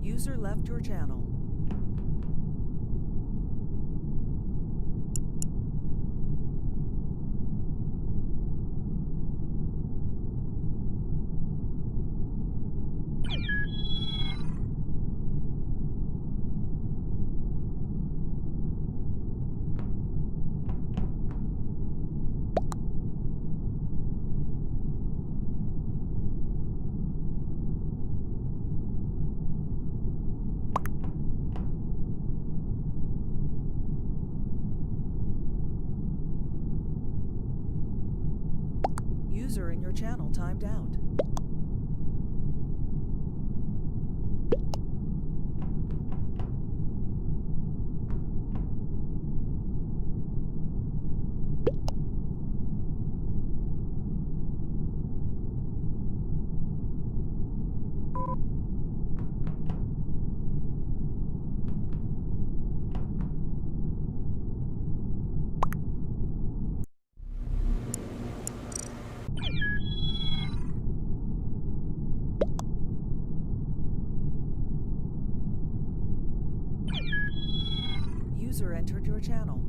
User left your channel. User in your channel timed out. User entered your channel.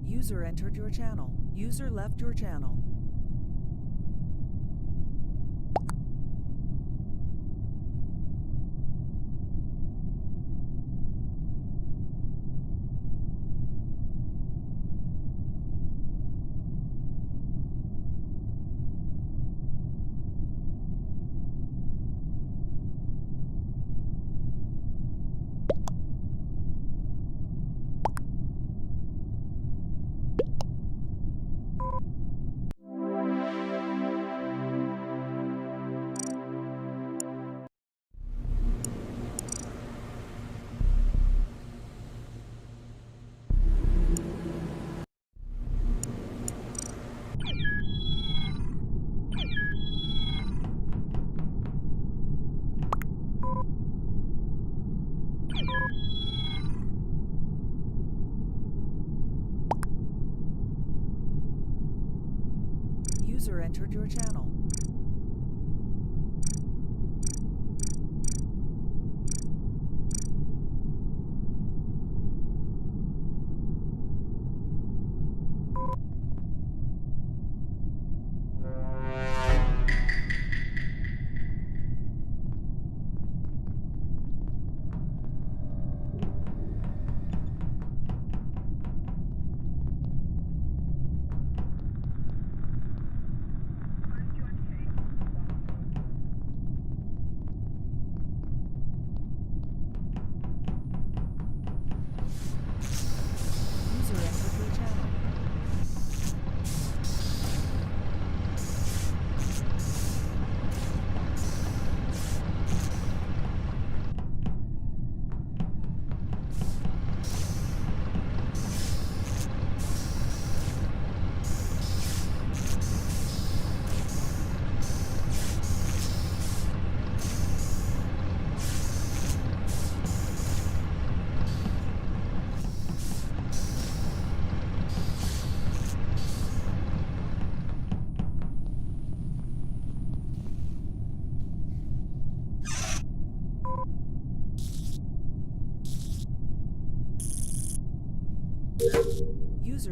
User entered your channel. User left your channel. User entered your channel.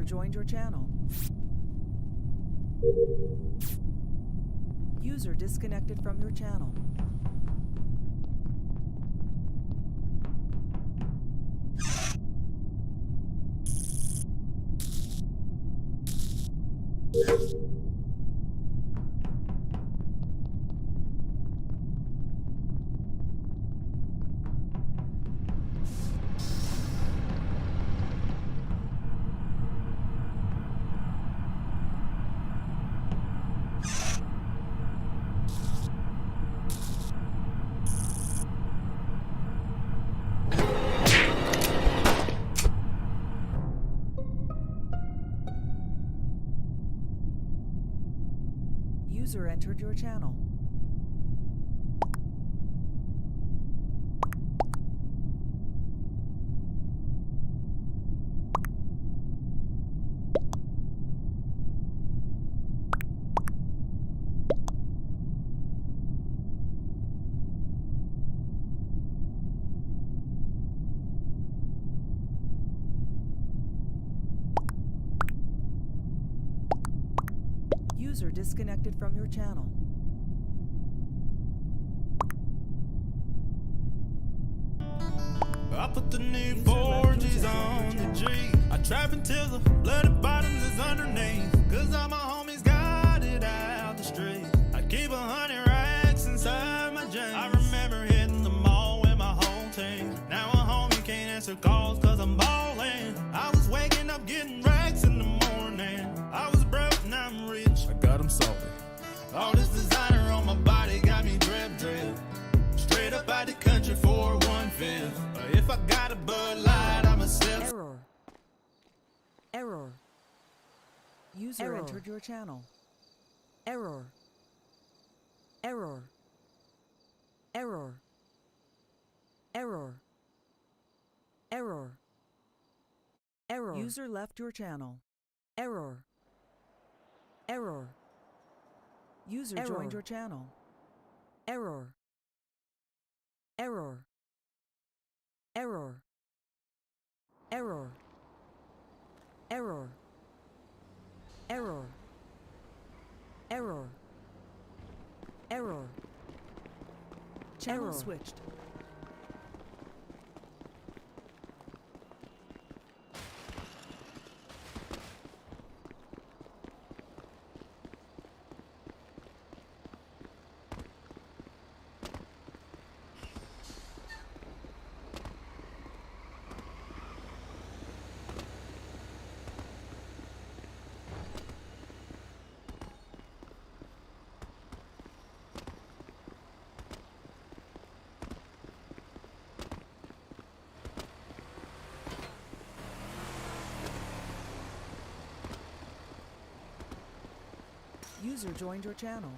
User joined your channel. User disconnected from your channel. User entered your channel. User disconnected from your channel. I put the new 4Gs on the G. I trap until the bloody bottom is underneath. Cause all my homies got it out the street. I keep 100 racks inside my jeans. I remember hitting the mall with my whole team. Now a homie can't answer calls cause I'm ballin'. I was waking up getting racks in the morning. I was broke, now I'm rich. I got 'em salty. All this designer on my body got me drip. Straight up out the country for 1/5. If I got a Bud Light, I'm a sip. Error. Error. User entered your channel. Error. Error. Error. Error. Error. Error. User left your channel. Error. Error. User joined your channel. Error. Error. Error. Error. Error. Error. Error. Error. Channel switched. User joined your channel.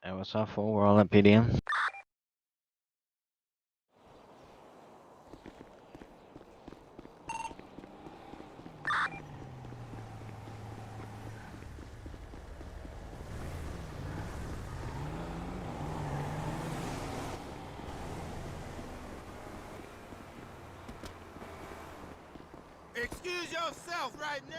Hey, what's up, fool? We're all at PDM. Excuse yourself right now.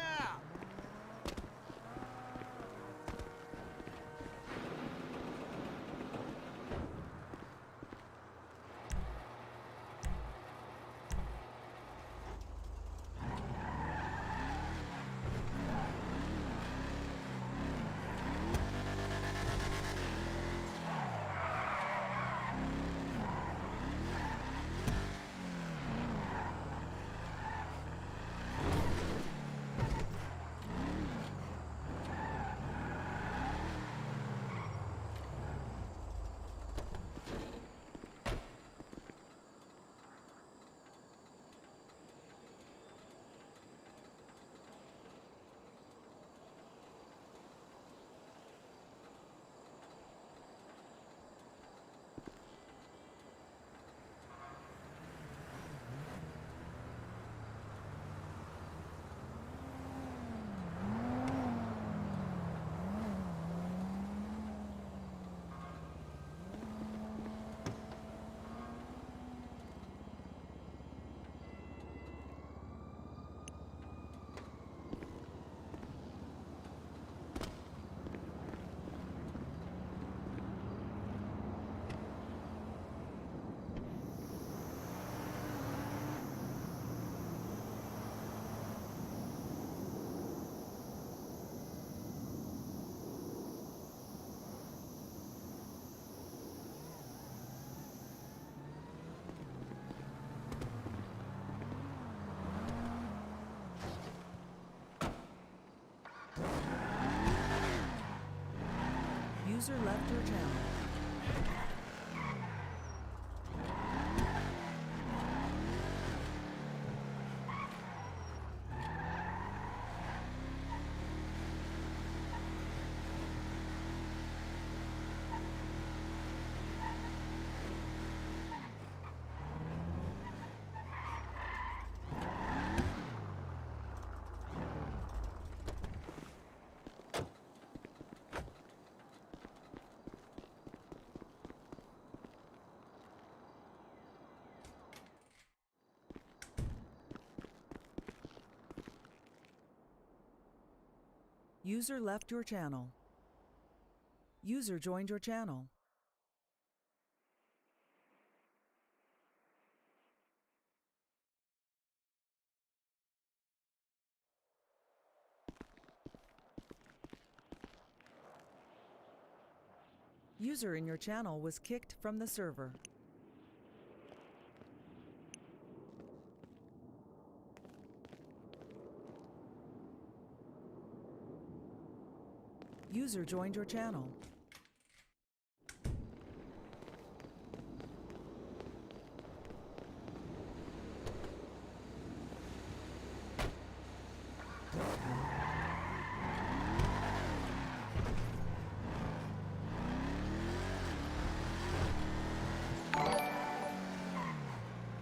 User left your channel. User left your channel. User joined your channel. User in your channel was kicked from the server. User joined your channel.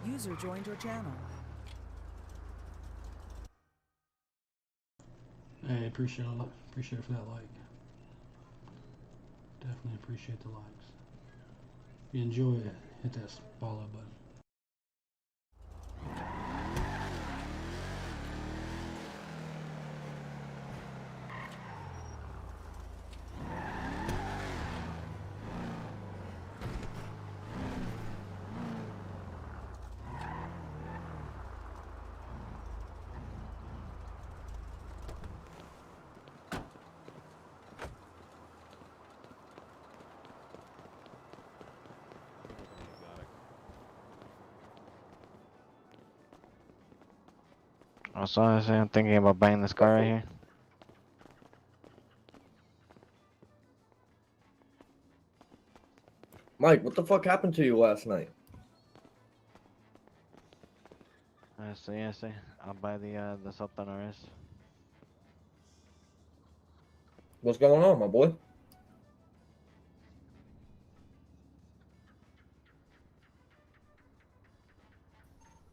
User joined your channel. Hey, appreciate it for that like. Definitely appreciate the likes. If you enjoy it, hit that follow button. So I'm thinking about buying this car right here. Mike, what the fuck happened to you last night? I see. I'll buy the Sultan RS. What's going on, my boy?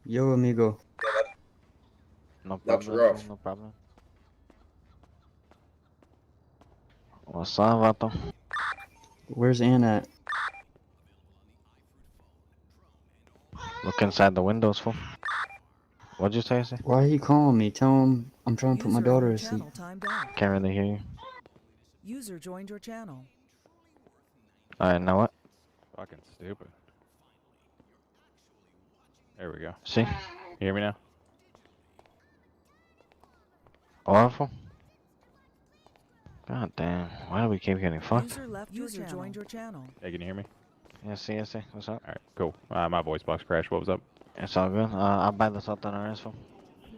Yo, amigo. No That's problem, rough. no problem. What's up, vato? Where's Ann at? Look inside the windows, fool. What'd you say? Why he calling me? Tell him I'm trying to put my User in daughter your to sleep. channel timed out. Can't really hear you. User joined your channel. Alright, now what? Fucking stupid. There we go. See? You hear me now? Awful. God damn. Why do we keep getting fucked? User left your channel. Joined your channel. Hey, can you hear me? Yeah, see. What's up? Alright, cool. My voice box crashed. What was up? It's all good. I'll buy the Sultan RS, fool.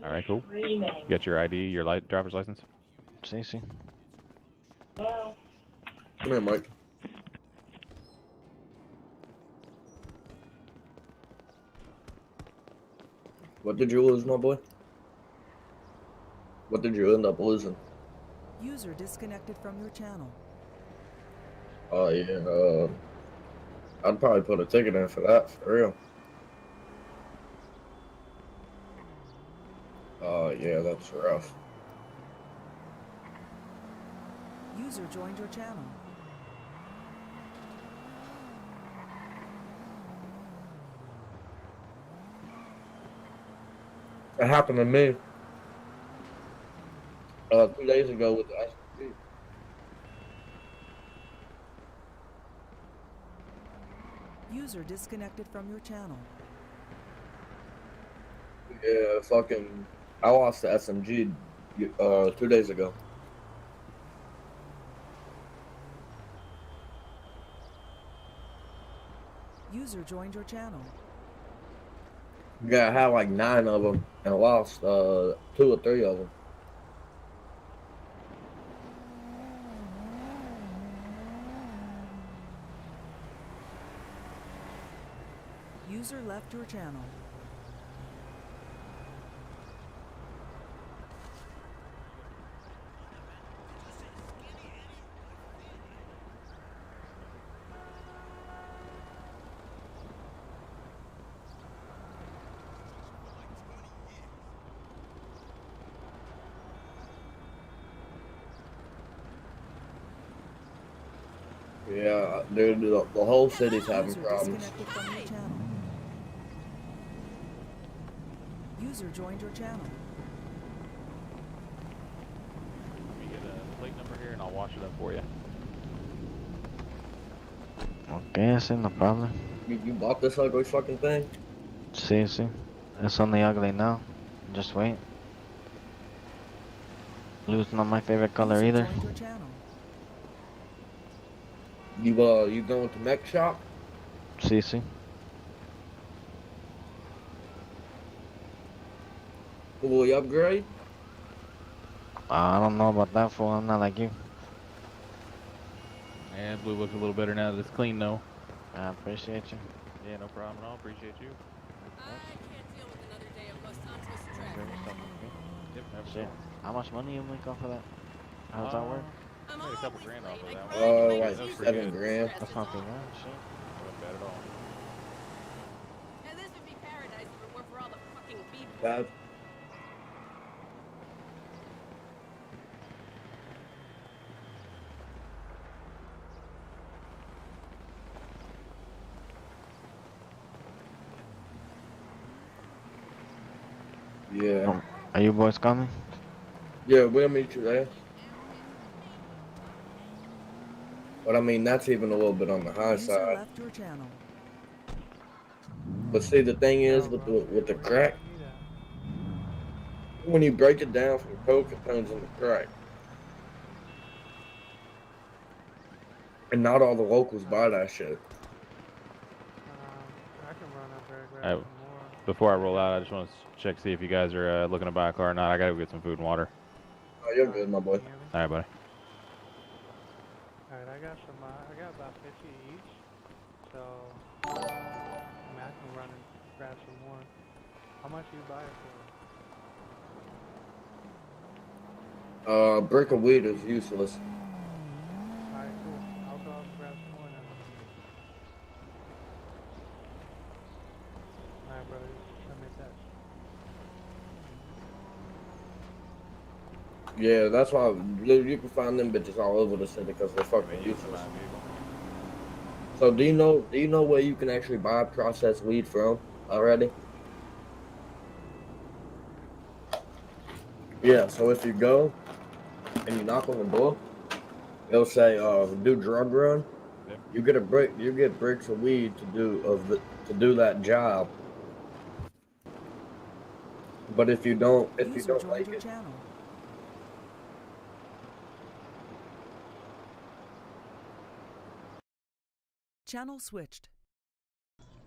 Alright, cool. You got your ID, your driver's license? See. Come here, Mike. What did you lose, my boy? What did you end up losing? User disconnected from your channel. Oh, yeah, I'd probably put a ticket in for that, for real. Oh, yeah, that's rough. User joined your channel. It happened to me 2 days ago with the SUV. User disconnected from your channel. Yeah, fucking, I lost the SMG 2 days ago. User joined your channel. Yeah, I had like 9 of them and lost 2 or 3 of them. User left your channel. Yeah, dude, the whole city's having User problems. disconnected from your channel. User joined your channel. Let me get a plate number here and I'll wash it up for you. Okay, see, no problem. You bought this ugly fucking thing? See. It's only ugly now. Just wait. Blue's not my favorite color User either. joined your channel. You going to mech shop? See. Will you upgrade? I don't know about that fool. I'm not like you. And blue looks a little better now that it's clean though. I appreciate you. Yeah, no problem at all. Appreciate you. I can't deal with another day of Los Santos Grab traffic. yourself a drink. Yep, never Shit. How much money you make off of that? How does that work? I'm Made a couple always grand off of late. that I one. grind my Like gears $7 and grand. stress That's is not too all. bad. Shit. Wasn't bad at all. And this would be paradise if it weren't for all the fucking people. Bad. Yeah. Are you boys coming? Yeah, we'll meet you there. But I mean, that's even a little bit on the high User side. left your channel. But see, the thing is, with the crack, when you break it down from coke, it turns into crack. And not all the locals buy that shit. I can run up there and grab Alright, some more. before I roll out, I just want to check see if you guys are looking to buy a car or not. I gotta go get some food and water. Oh, you're good, my boy. Can you hear me? All right, buddy. Alright, I got some. I got about 50 each. So, I mean, I can run and grab some more. How much do you buy it for? A brick of weed is useless. Alright, cool. I'll go out and grab some more then. Alright, brother. Send me a text. Yeah, that's why you can find them bitches all over the city because they're fucking useless. So do you know where you can actually buy processed weed from already? Yeah, so if you go and you knock on the door, it'll say do drug run. Yep. You get bricks of weed to do that job. But if you don't User joined like your it, channel. Channel switched.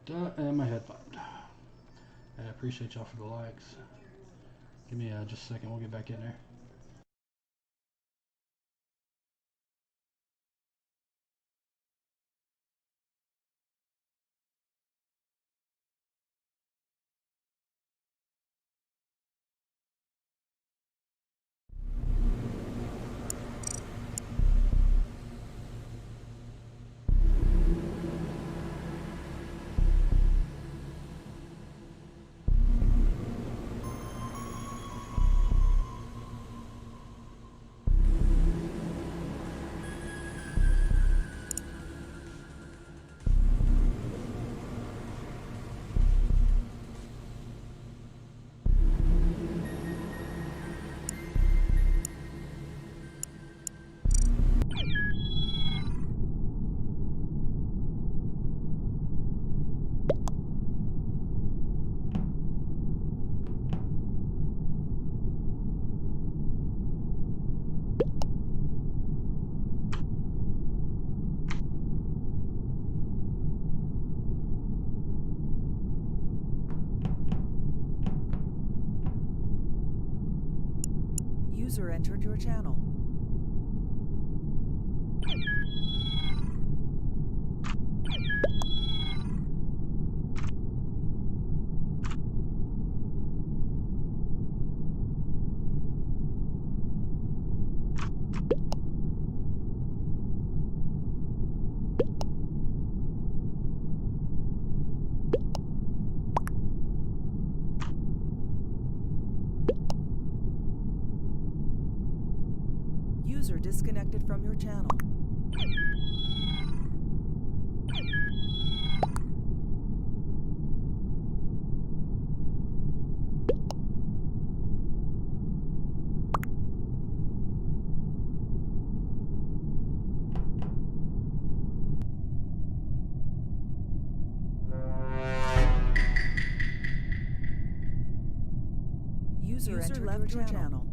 And my headphone. I appreciate y'all for the likes. Give me just a second. We'll get back in there. User entered your channel. User disconnected from your channel. User entered left your channel.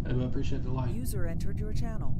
Hey, I appreciate the like. User entered your channel.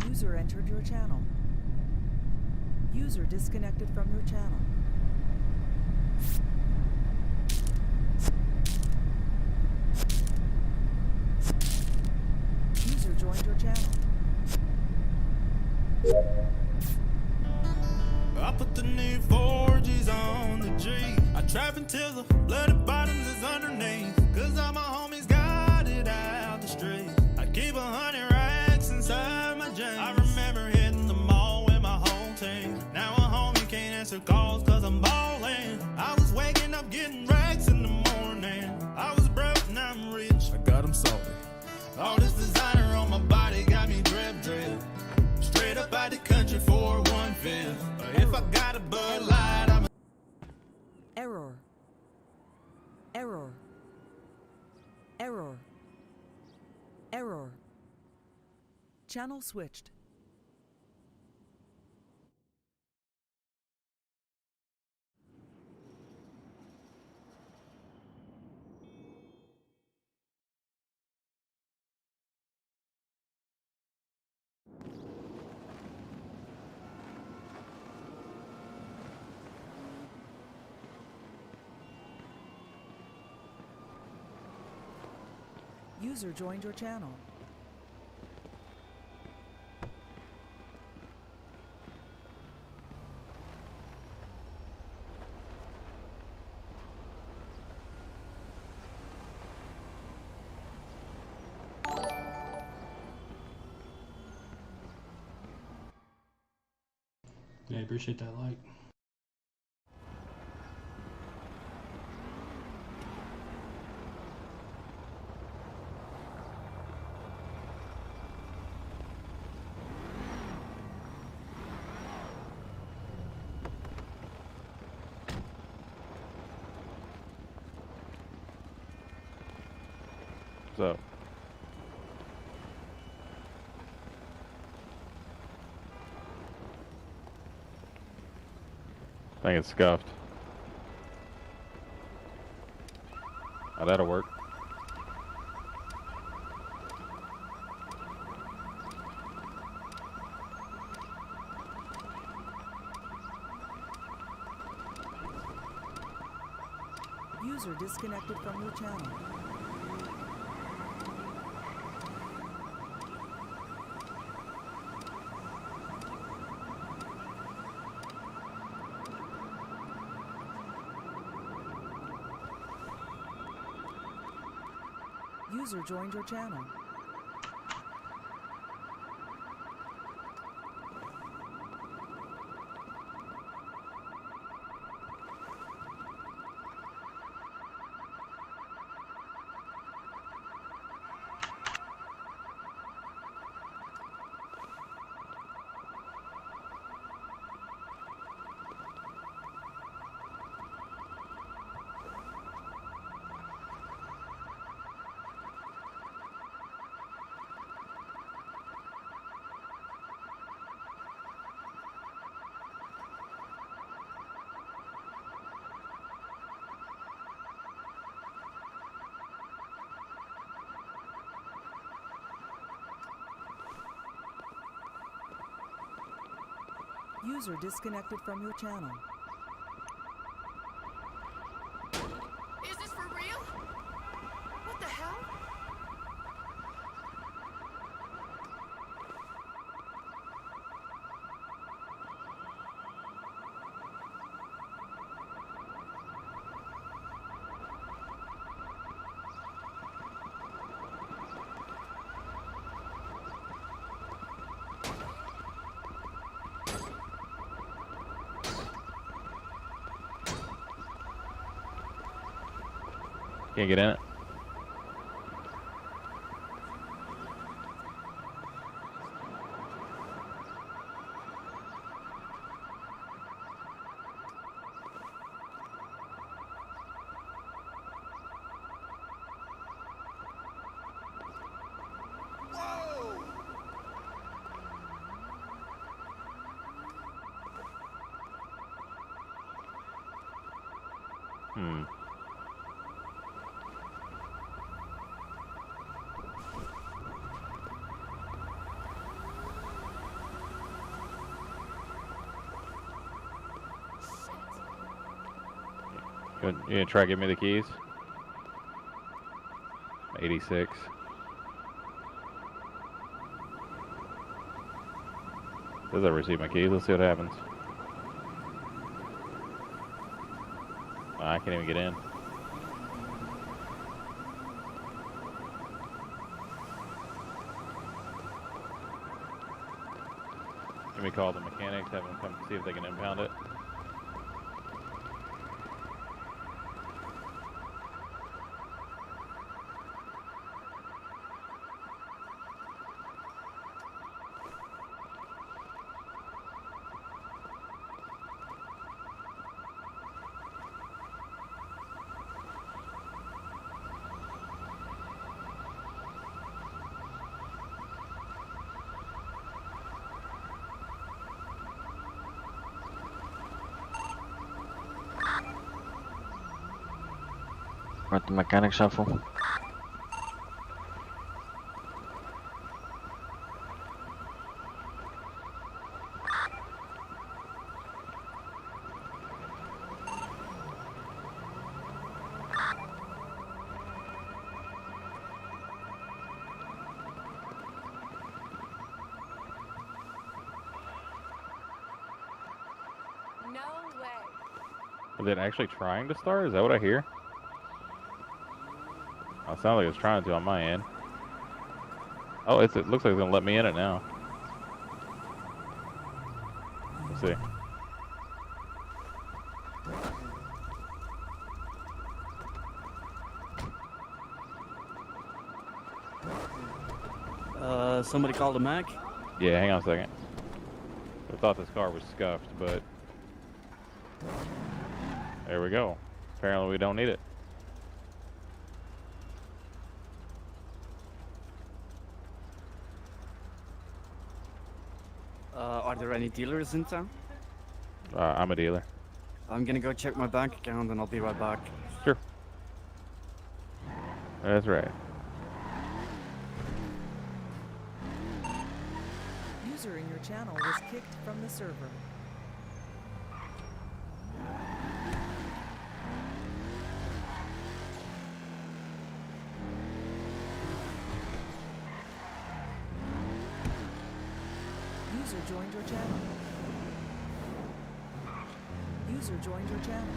User entered your channel. User disconnected from your channel. User joined your channel. I put the new 4Gs on the G. I trap until the bloody bottoms is underneath. Cause all my homies got it out the street. I keep 100 racks inside my jeans. I remember hitting the mall with my whole team. Now a homie can't answer calls cause I'm ballin'. I was waking up getting racks in the morning. I was broke and I'm rich. I got 'em salty. All this designer on my body got me drip drip. Straight up out the country for 1/5. If I got a Bud Light, I'm Error. Error. Error. Error. Channel switched. User joined your channel. Yeah, appreciate that like. What's up? I think it's scuffed. Oh, that'll work. User disconnected from your channel. User joined your channel. User disconnected from your channel. Is this for real? What the hell? Can't get in it. Hmm. You gonna try to give me the keys? 86. Does I receive my keys? Let's see what happens. I can't even get in. Let me call the mechanics, have them come see if they can impound it. We're at the mechanic shuffle. No way. Is it actually trying to start? Is that what I hear? Oh, it sounds like it's trying to on my end. Oh, it looks like it's gonna let me in it now. Let's see. Somebody called a Mac? Yeah, hang on a second. I thought this car was scuffed, but there we go. Apparently we don't need it. Are there any dealers in town? I'm a dealer. I'm gonna go check my bank account and I'll be right back. Sure. That's right. User in your channel was kicked from the server. User joined your channel. User joined your channel.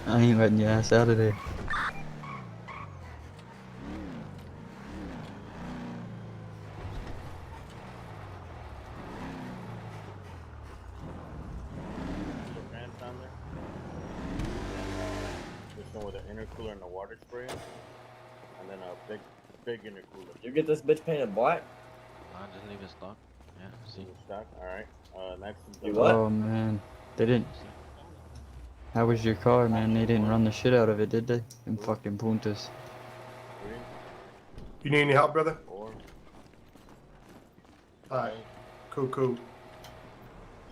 I ain't letting your ass out of there. Fans down there. This one with an intercooler and a water sprayer, and then a big intercooler. You get this bitch painted black? Nah, just leave it stock. Yeah, see. Stock. All right. Next. Is You what? Oh man, they didn't. How was your car, man? They didn't run the shit out of it, did they? Them fucking puntas. You need any help, brother? 4. Alright. Cool.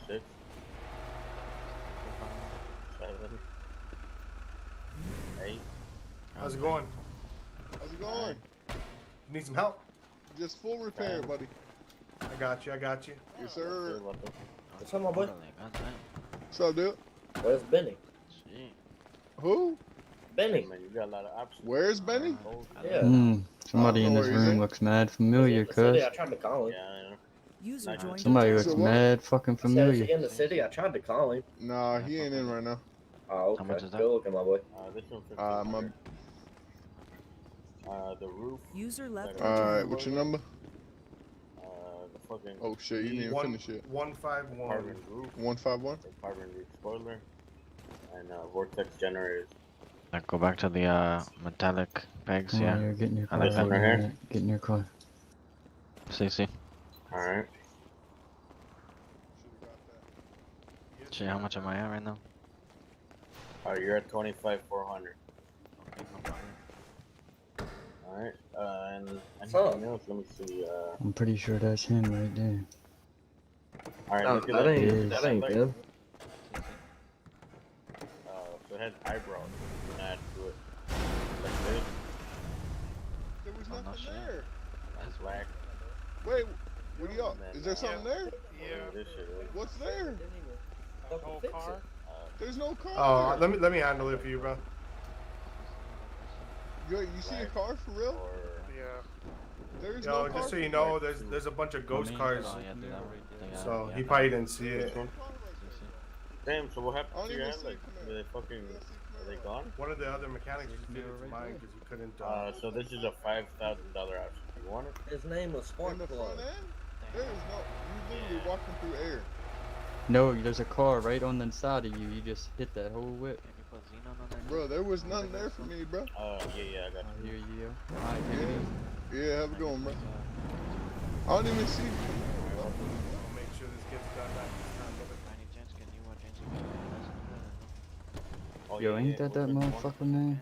6. 7. 8. How's it going? How's it going? You need some help? Just full repair, buddy. I got you. Yes, sir. What's up, my boy? What's up, dude? Where's Benny? Who? Benny. Man, you got a lot of options. Where's Benny? Yeah. Somebody in this room looks mad familiar, cuz. I tried to call him. User joined Somebody your looks channel. mad fucking Said, is familiar. he in the city? I tried to call him. Nah, he ain't in right now. Oh, okay. How much is that? Good looking, my boy. This My. one. The roof. User left your Alright, channel. what's your number? The fucking. Oh shit, you didn't even finish it. 151. Carbon roof. 151. The carbon roof spoiler. And vortex generators. Like, go back to the metallic pegs, Come on, yeah. you're getting your I car. like that. Right here. Get in your car. See. All right. Shit, how much am I at right now? You're at 25,400. Okay, no problem. All right. And So- anything else? Let me see. I'm pretty sure that's him right there. All right. No, Look at that that. ain't, that ain't good. So it has eyebrows. You can add to it. Like this. There was Oh, no nothing shit. there. That's black. Wait, what do y'all? Is there something there? Yeah. This shit is. What's there? Whole car? There's no car. Oh, there. let me handle it for you, bro. Yo, you see a car for real? Or Yeah. There's Yo, no car. just so for you real. know, there's a bunch of ghost cars. Oh, yeah, do that right there. So Yeah, he that- probably didn't see it. damn. So what I happened don't to your even head? see Like, it. are they fucking? Are they gone? One of the other mechanics just did it to mine because he couldn't. So this is a $5,000 option. You want it? His name was In Spark the Plug. front end? There is no. You literally walking through air. No, there's a car right on the side of you. You just hit that whole whip. Can you put xenon on that? Bro, there was nothing there for me, bro. Yeah, I got I you. hear you. Alright, take it easy. Yeah, have a good one, bro. I don't even see. I'll make sure this gets done back this time, brother. By any chance, can you change the license plate or no? Oh, Yo, yeah, ain't yeah. that that Which one? motherfucker, man?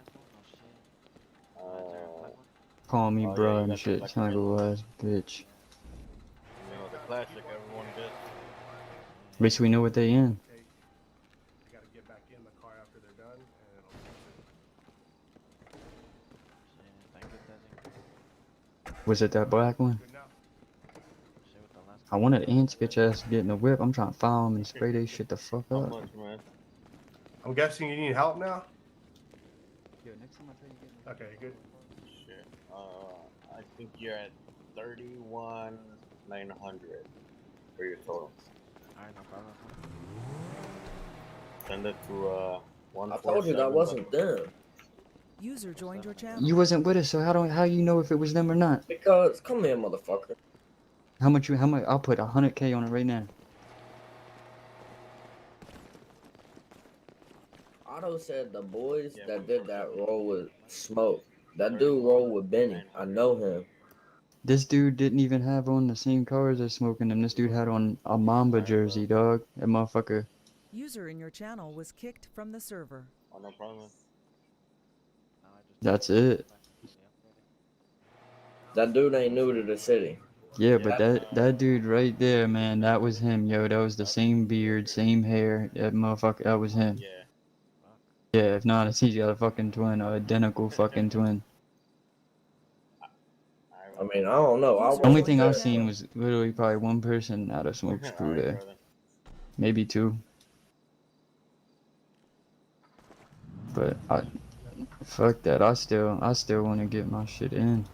Oh shit. Call me Oh, yeah, bro you and got shit. the Sound like a little ass bitch. You know, the classic everyone gets. At least we know what they in. Okay. I gotta get back in the car after they're done, and it'll fix it. Thank you, Desi. Was it that black one? Good now. Shit with the last I wanted Ant's bitch ass to get in the whip. I'm trying to file him and spray they shit the fuck How up. much, man? I'm guessing you need help now. Yo, next time I try to get Okay, good. Shit. I think you're at 31,900 for your total. Alright, no problem. Send it to I told you that wasn't them. User joined your channel. You wasn't with us, so how you know if it was them or not? Because, come here, motherfucker. How much? I'll put 100K on it right now. Otto said the boys that did that roll with Smoke. That dude rolled with Benny. I know him. This dude didn't even have on the same cars as Smoking him. This dude had on a Mamba jersey, dog. That motherfucker. User in your channel was kicked from the server. Oh, no problem. That's it. That dude ain't new to the city. Yeah, but that dude right there, man, that was him, yo. That was the same beard, same hair. That motherfucker, that was him. Yeah. Yeah, if not, he's got a fucking twin, or identical fucking twin. I mean, I don't know. I The only wasn't thing I've there. seen was literally probably one person out of Smoke's crew there. Maybe two. But fuck that. I still want to get my shit in.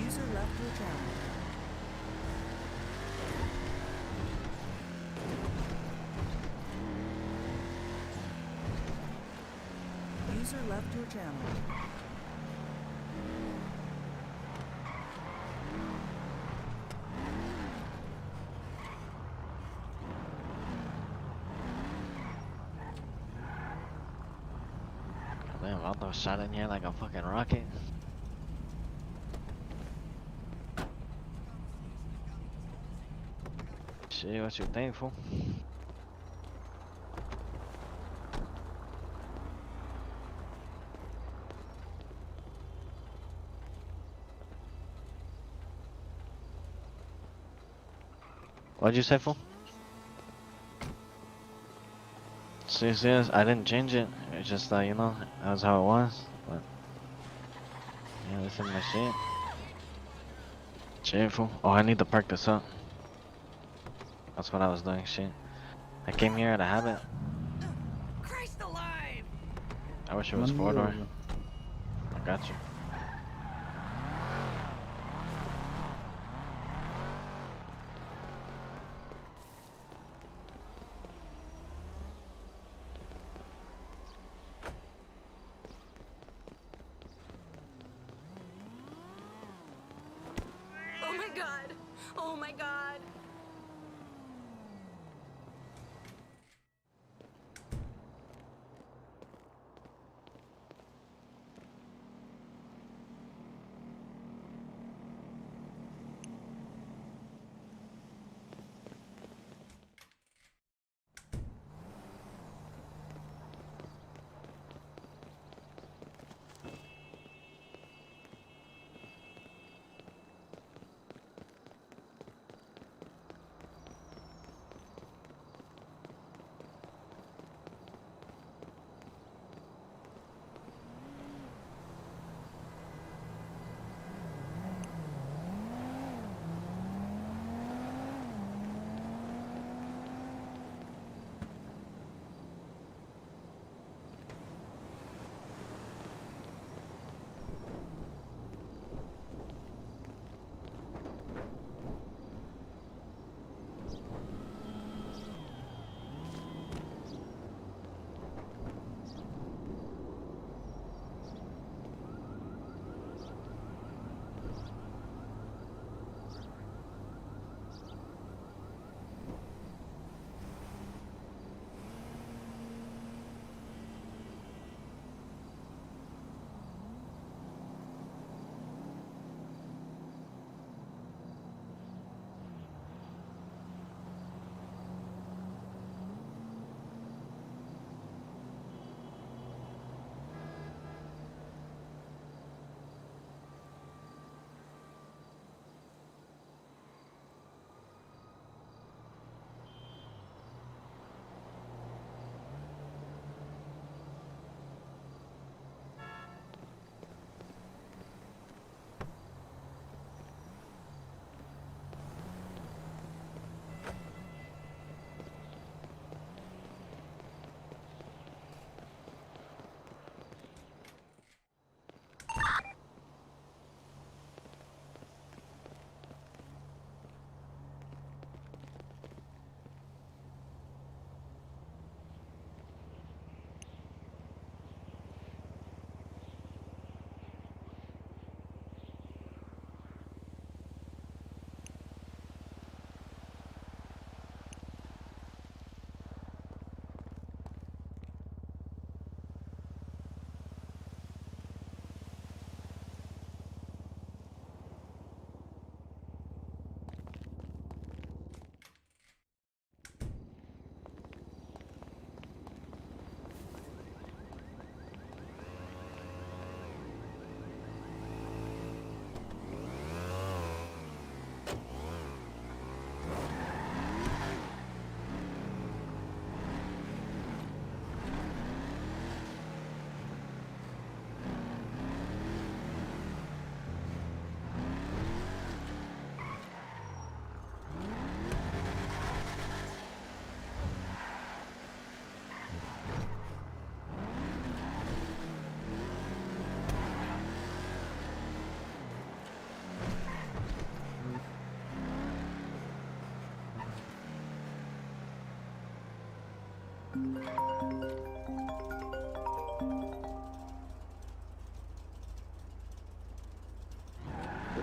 User left your channel. User left your channel. Damn, Aldo shot in here like a fucking rocket. Shit, what you thankful? What'd you say, fool? See, I didn't change it. It's just you know, that was how it was. But yeah, this is my shit. Shit, fool. Oh, I need to park this up. That's what I was doing. Shit. I came here out of habit. Christ alive! I wish it was four-door. I got you. Oh my god! Oh my god!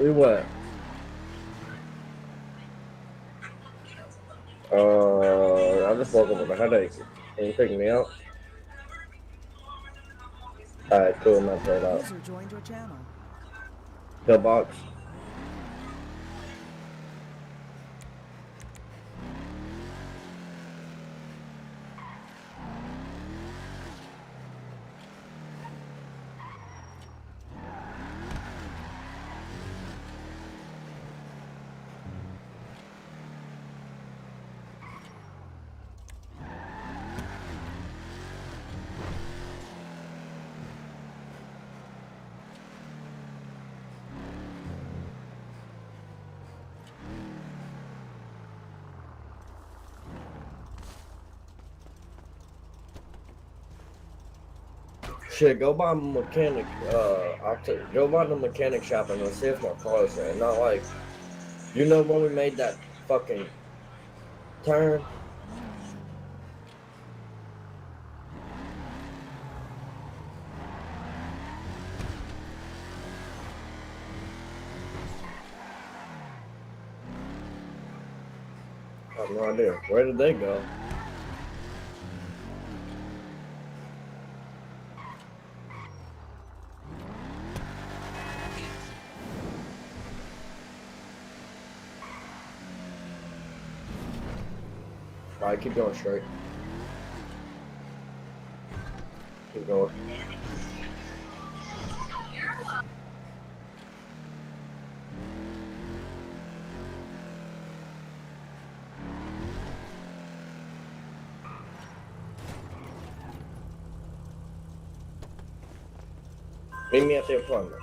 We what? I just woke up with a headache. Can you pick me up? Alright, cool, I'm not played out. User joined your channel. Pillbox. Shit, go by my mechanic. Go by the mechanic shop and let's see if my car's there. Not like, you know when we made that fucking turn. I have no idea. Where did they go? Alright, keep going straight. Keep going. Meet me at the apartment.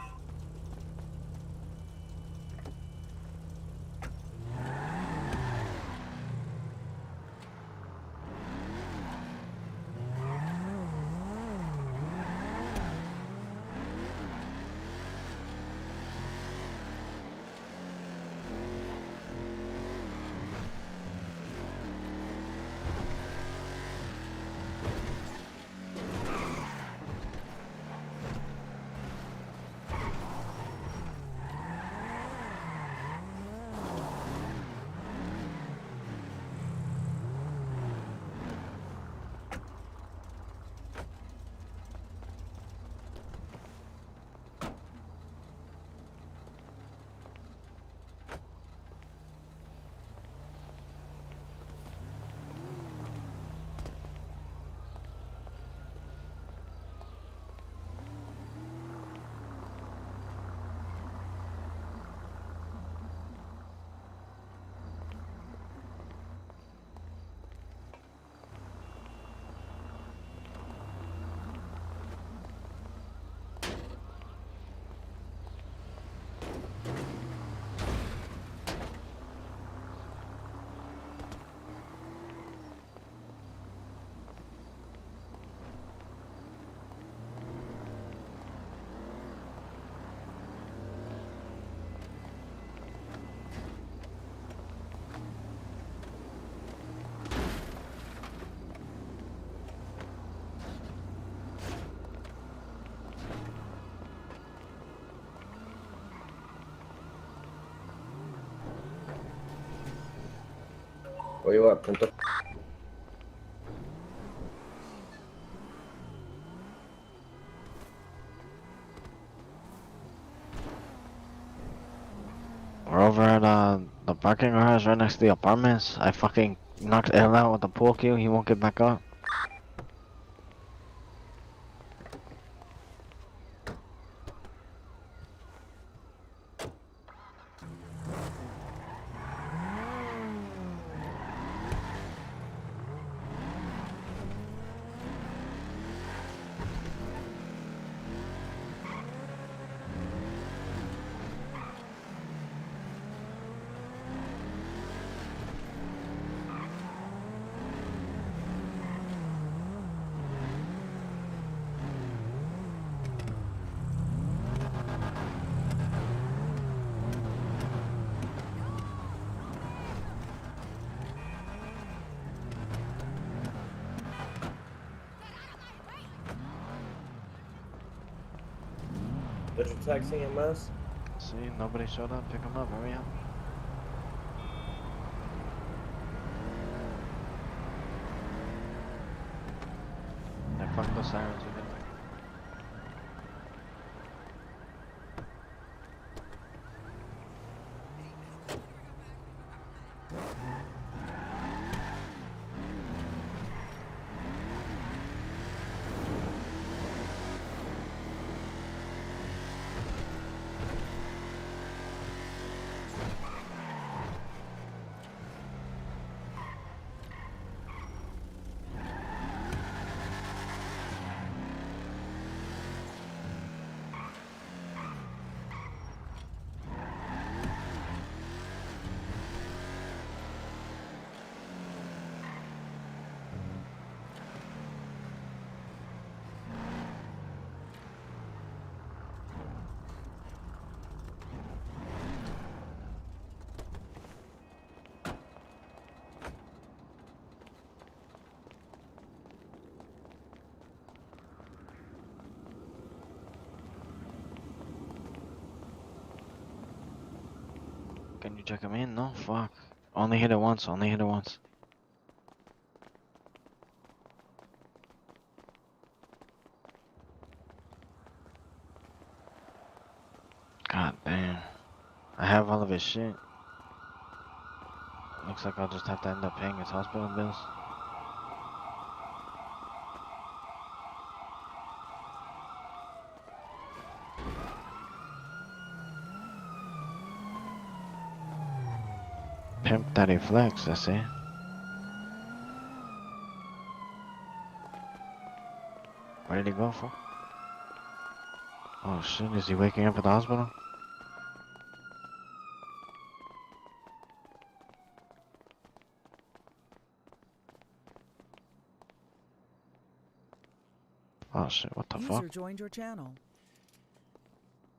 Where you at, Punta? We're over at the parking garage right next to the apartments. I fucking knocked L out with the pool cue. He won't get back up. Did you text EMS? See, nobody showed up. Pick him up. Hurry up. Yeah, fuck those sirens. We did. Can you check him in? No, fuck. Only hit it once. Only hit it once. God damn. I have all of his shit. Looks like I'll just have to end up paying his hospital bills. Pimp Daddy Flex, I see. Where did he go for? Oh shit, is he waking up at the hospital? Oh shit, what the User fuck? joined your channel.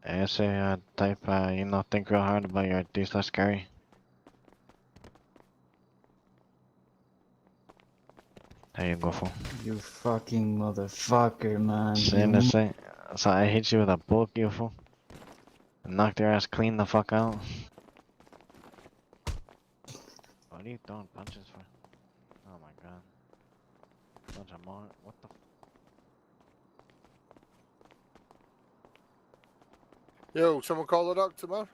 I say type, you know, think real hard about your D/Scary. There you go, fool. You fucking motherfucker, man. Saying the same. So I hit you with a book, you fool. And knocked your ass clean the fuck out. What are you throwing punches for? Oh my god. Bunch of more. What the? Yo, someone call the doctor, man.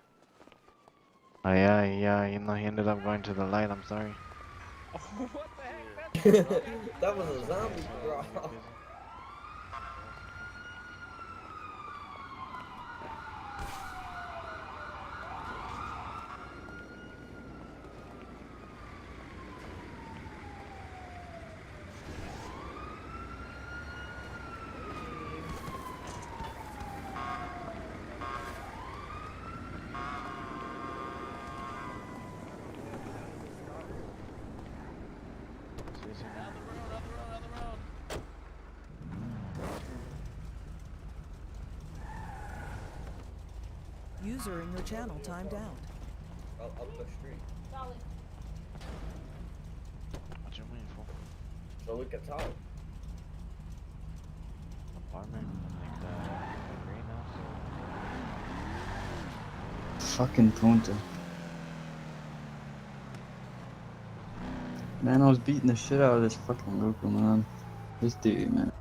Oh yeah, you know he ended up going to the light. I'm sorry. What the heck? That was a zombie, bro. User in your channel timed out. Up the street. What you mean, fool? So we can talk. Apartment? Like the greenhouse? Fucking punta. Man, I was beating the shit out of this fucking local, man. This dude, man.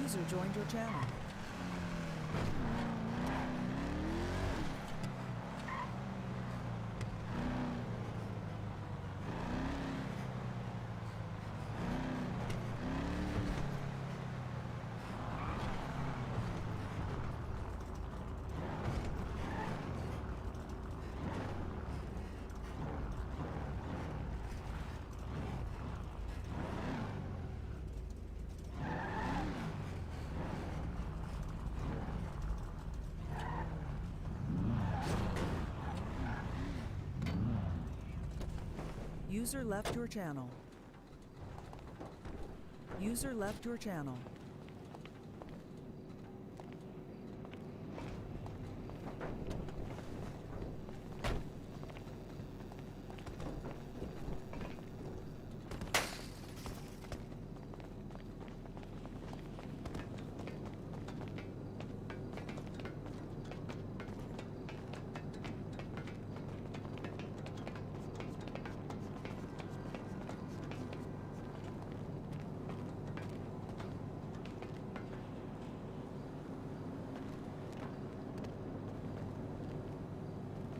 User joined your channel. User left your channel. User left your channel.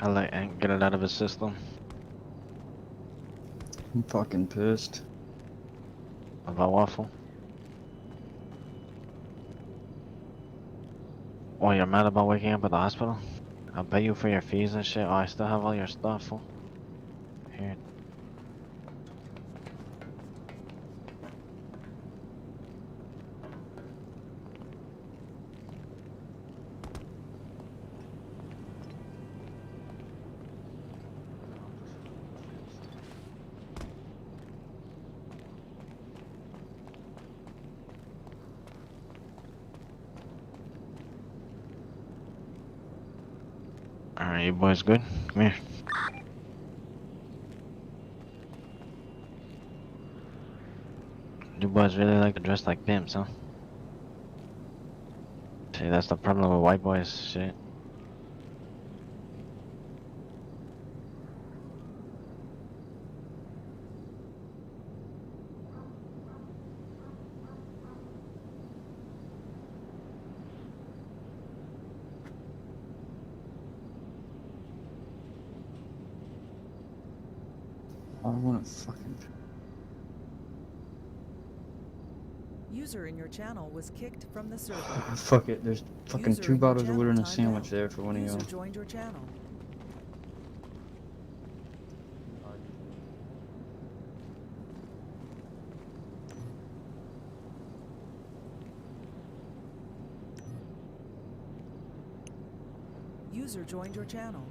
I like and get it out of his system. I'm fucking pissed. About Waffle. Oh, you're mad about waking up at the hospital? I'll pay you for your fees and shit. Oh, I still have all your stuff, fool. Here. Alright, you boys good? Come here. You boys really like to dress like pimps, huh? See, that's the problem with white boys, shit. I wanna fucking. User in your channel was kicked from the server. Fuck it, there's fucking User 2 in your bottles of channel water and a timed sandwich out. there for one of User y'all. joined your channel. User joined your channel.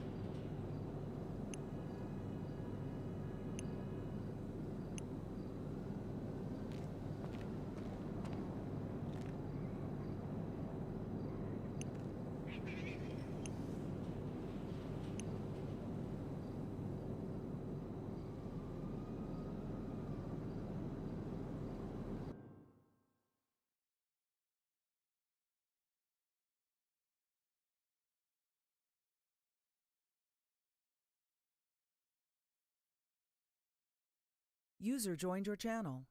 User joined your channel.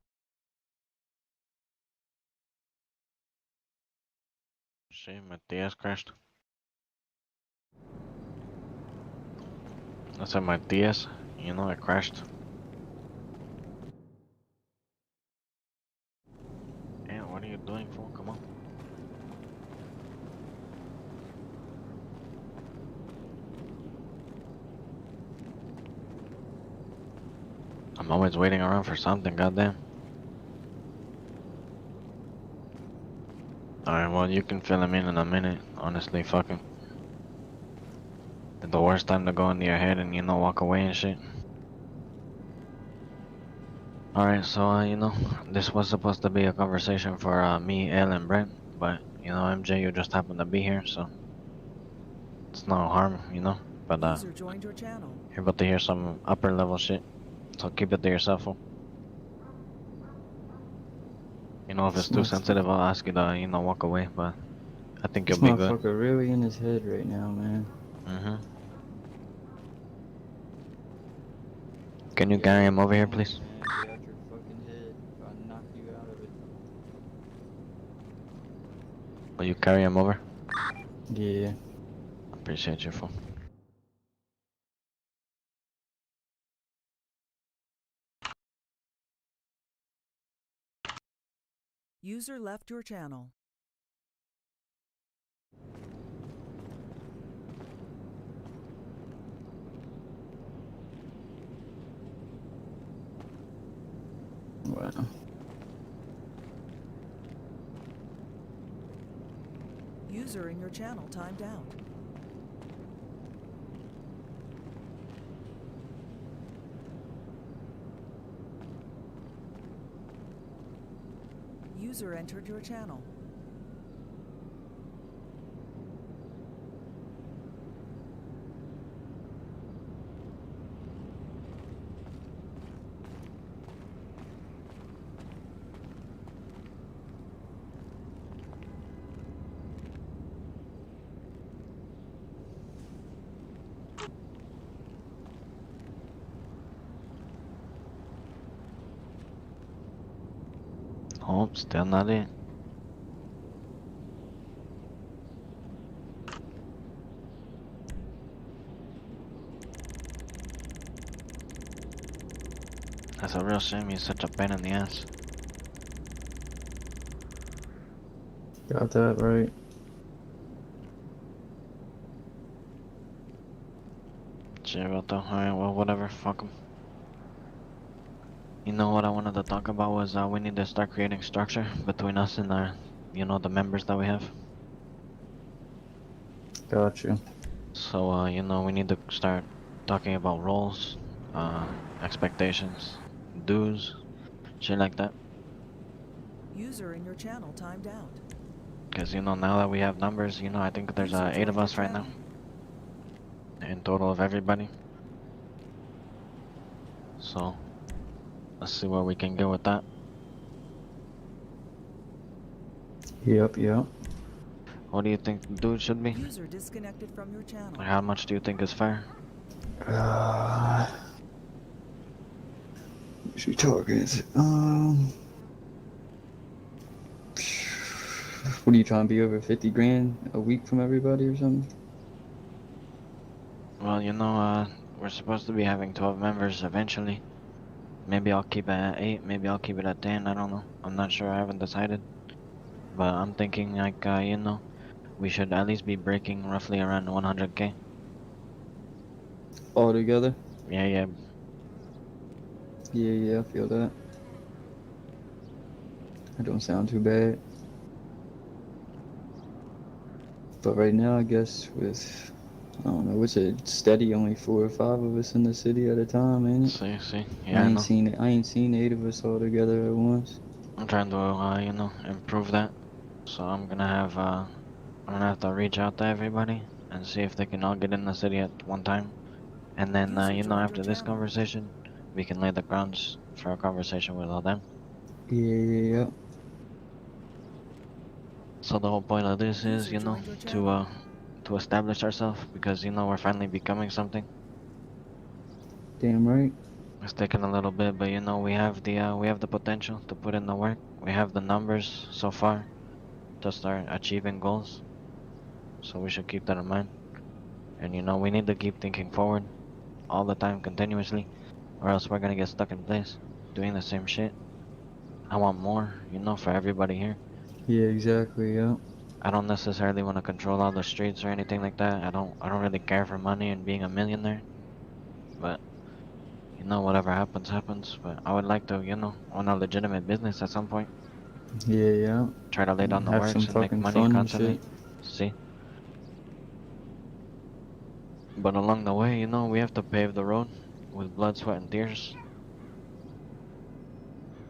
See, my DS crashed. I said my DS, you know, it crashed. Damn, what are you doing, fool? Come on. I'm always waiting around for something, goddamn. Alright, well, you can fill him in a minute. Honestly, fucking. The worst time to go into your head and, you know, walk away and shit. Alright, so, you know, this was supposed to be a conversation for me, Elle, and Brent. But, you know, MJ, you just happened to be here, so. It's no harm, you know. But, User joined your channel. you're about to hear some upper level shit. So keep it to yourself, fool. You know, if it's too sensitive, I'll ask you to, you know, walk away, but I think This you'll be good. motherfucker really in his head right now, man. Can you carry him over here, please? Man, get out your fucking head. If I knock you out of it. Will you carry him over? Yeah. Appreciate you, fool. User left your channel. Wow. User in your channel timed out. User entered your channel. Oh, still not in. That's a real shame, he's such a pain in the ass. Got that right. Shit about that. Alright, well, whatever, fuck him. You know what I wanted to talk about was we need to start creating structure between us and our, you know, the members that we have. Gotcha. So, you know, we need to start talking about roles, expectations, dues, shit like that. User in your channel timed out. Because, you know, now that we have numbers, you know, I think there's 8 of us right now. In total of everybody. So, let's see where we can go with that. Yep. What do you think the dude should be? User disconnected from your channel. Like, how much do you think is fair? What's we talking? What are you trying to be over 50 grand a week from everybody or something? Well, you know, we're supposed to be having 12 members eventually. Maybe I'll keep it at 8, maybe I'll keep it at 10, I don't know. I'm not sure, I haven't decided. But I'm thinking, like, you know, we should at least be breaking roughly around 100k. All together? Yeah. Yeah, I feel that. That don't sound too bad. But right now, I guess with, I don't know, what's it, steady only 4 or 5 of us in the city at a time, ain't it? See, yeah, I ain't seen 8 of us all together at once. I'm trying to, you know, improve that. So I'm gonna have to reach out to everybody and see if they can all get in the city at one time. And then, you know, after this conversation, we can lay the grounds for a conversation with all them. Yeah. So the whole point of this is, you know, to establish ourselves, because, you know, we're finally becoming something. Damn right. It's taken a little bit, but, you know, we have the potential to put in the work. We have the numbers so far to start achieving goals. So we should keep that in mind. And, you know, we need to keep thinking forward all the time, continuously, or else we're gonna get stuck in place doing the same shit. I want more, you know, for everybody here. Yeah, exactly, yeah. I don't necessarily want to control all the streets or anything like that. I don't really care for money and being a millionaire. But, you know, whatever happens, happens. But I would like to, you know, own a legitimate business at some point. Yeah. Try to lay down the Have works some and make fucking money fun and constantly. shit. See? But along the way, you know, we have to pave the road with blood, sweat, and tears.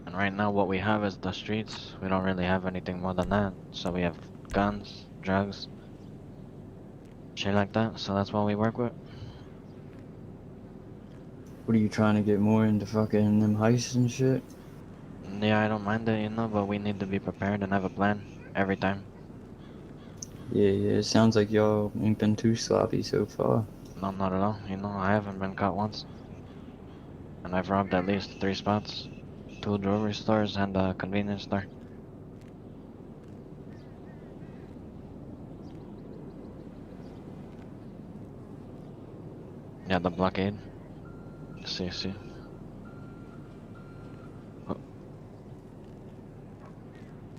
And right now what we have is the streets. We don't really have anything more than that. So we have guns, drugs, shit like that. So that's what we work with. What are you trying to get more into fucking them heists and shit? Yeah, I don't mind it, you know, but we need to be prepared and have a plan every time. Yeah, it sounds like y'all ain't been too sloppy so far. No, not at all. You know, I haven't been caught once. And I've robbed at least 3 spots. 2 jewelry stores and a convenience store. Yeah, the blockade. See. Oh.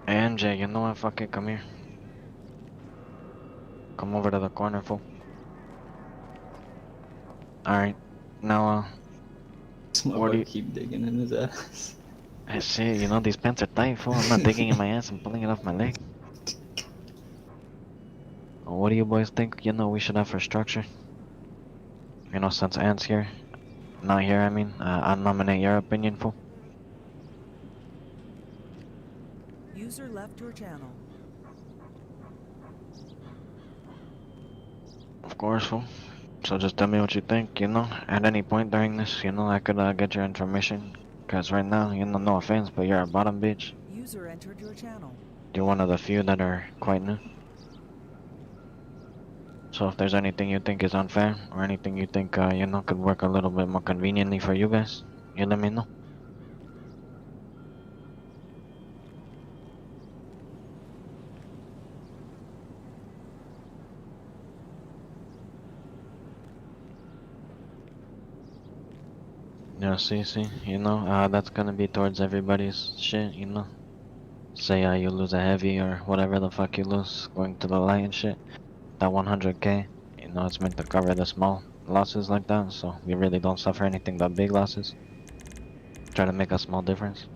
MJ, you know what? Fuck it, come here. Come over to the corner, fool. Alright, now, This my what do boy you... keep digging in his ass. Hey, shit, you know these pants are tight, fool. I'm not digging in my ass and pulling it off my leg. What do you boys think, you know, we should have for structure? You know, since Ant's here. Not here, I mean. I'll nominate your opinion, fool. User left your channel. Of course, fool. So just tell me what you think, you know. At any point during this, you know, I could get your information. Cause right now, you know, no offense, but you're a bottom bitch. User entered your channel. You're one of the few that are quite new. So if there's anything you think is unfair, or anything you think, you know, could work a little bit more conveniently for you guys, you let me know. Yeah, see, you know, that's gonna be towards everybody's shit, you know. Say, you lose a heavy or whatever the fuck you lose, going to the light and shit. That 100k, you know, it's meant to cover the small losses like that, so we really don't suffer anything but big losses. Try to make a small difference.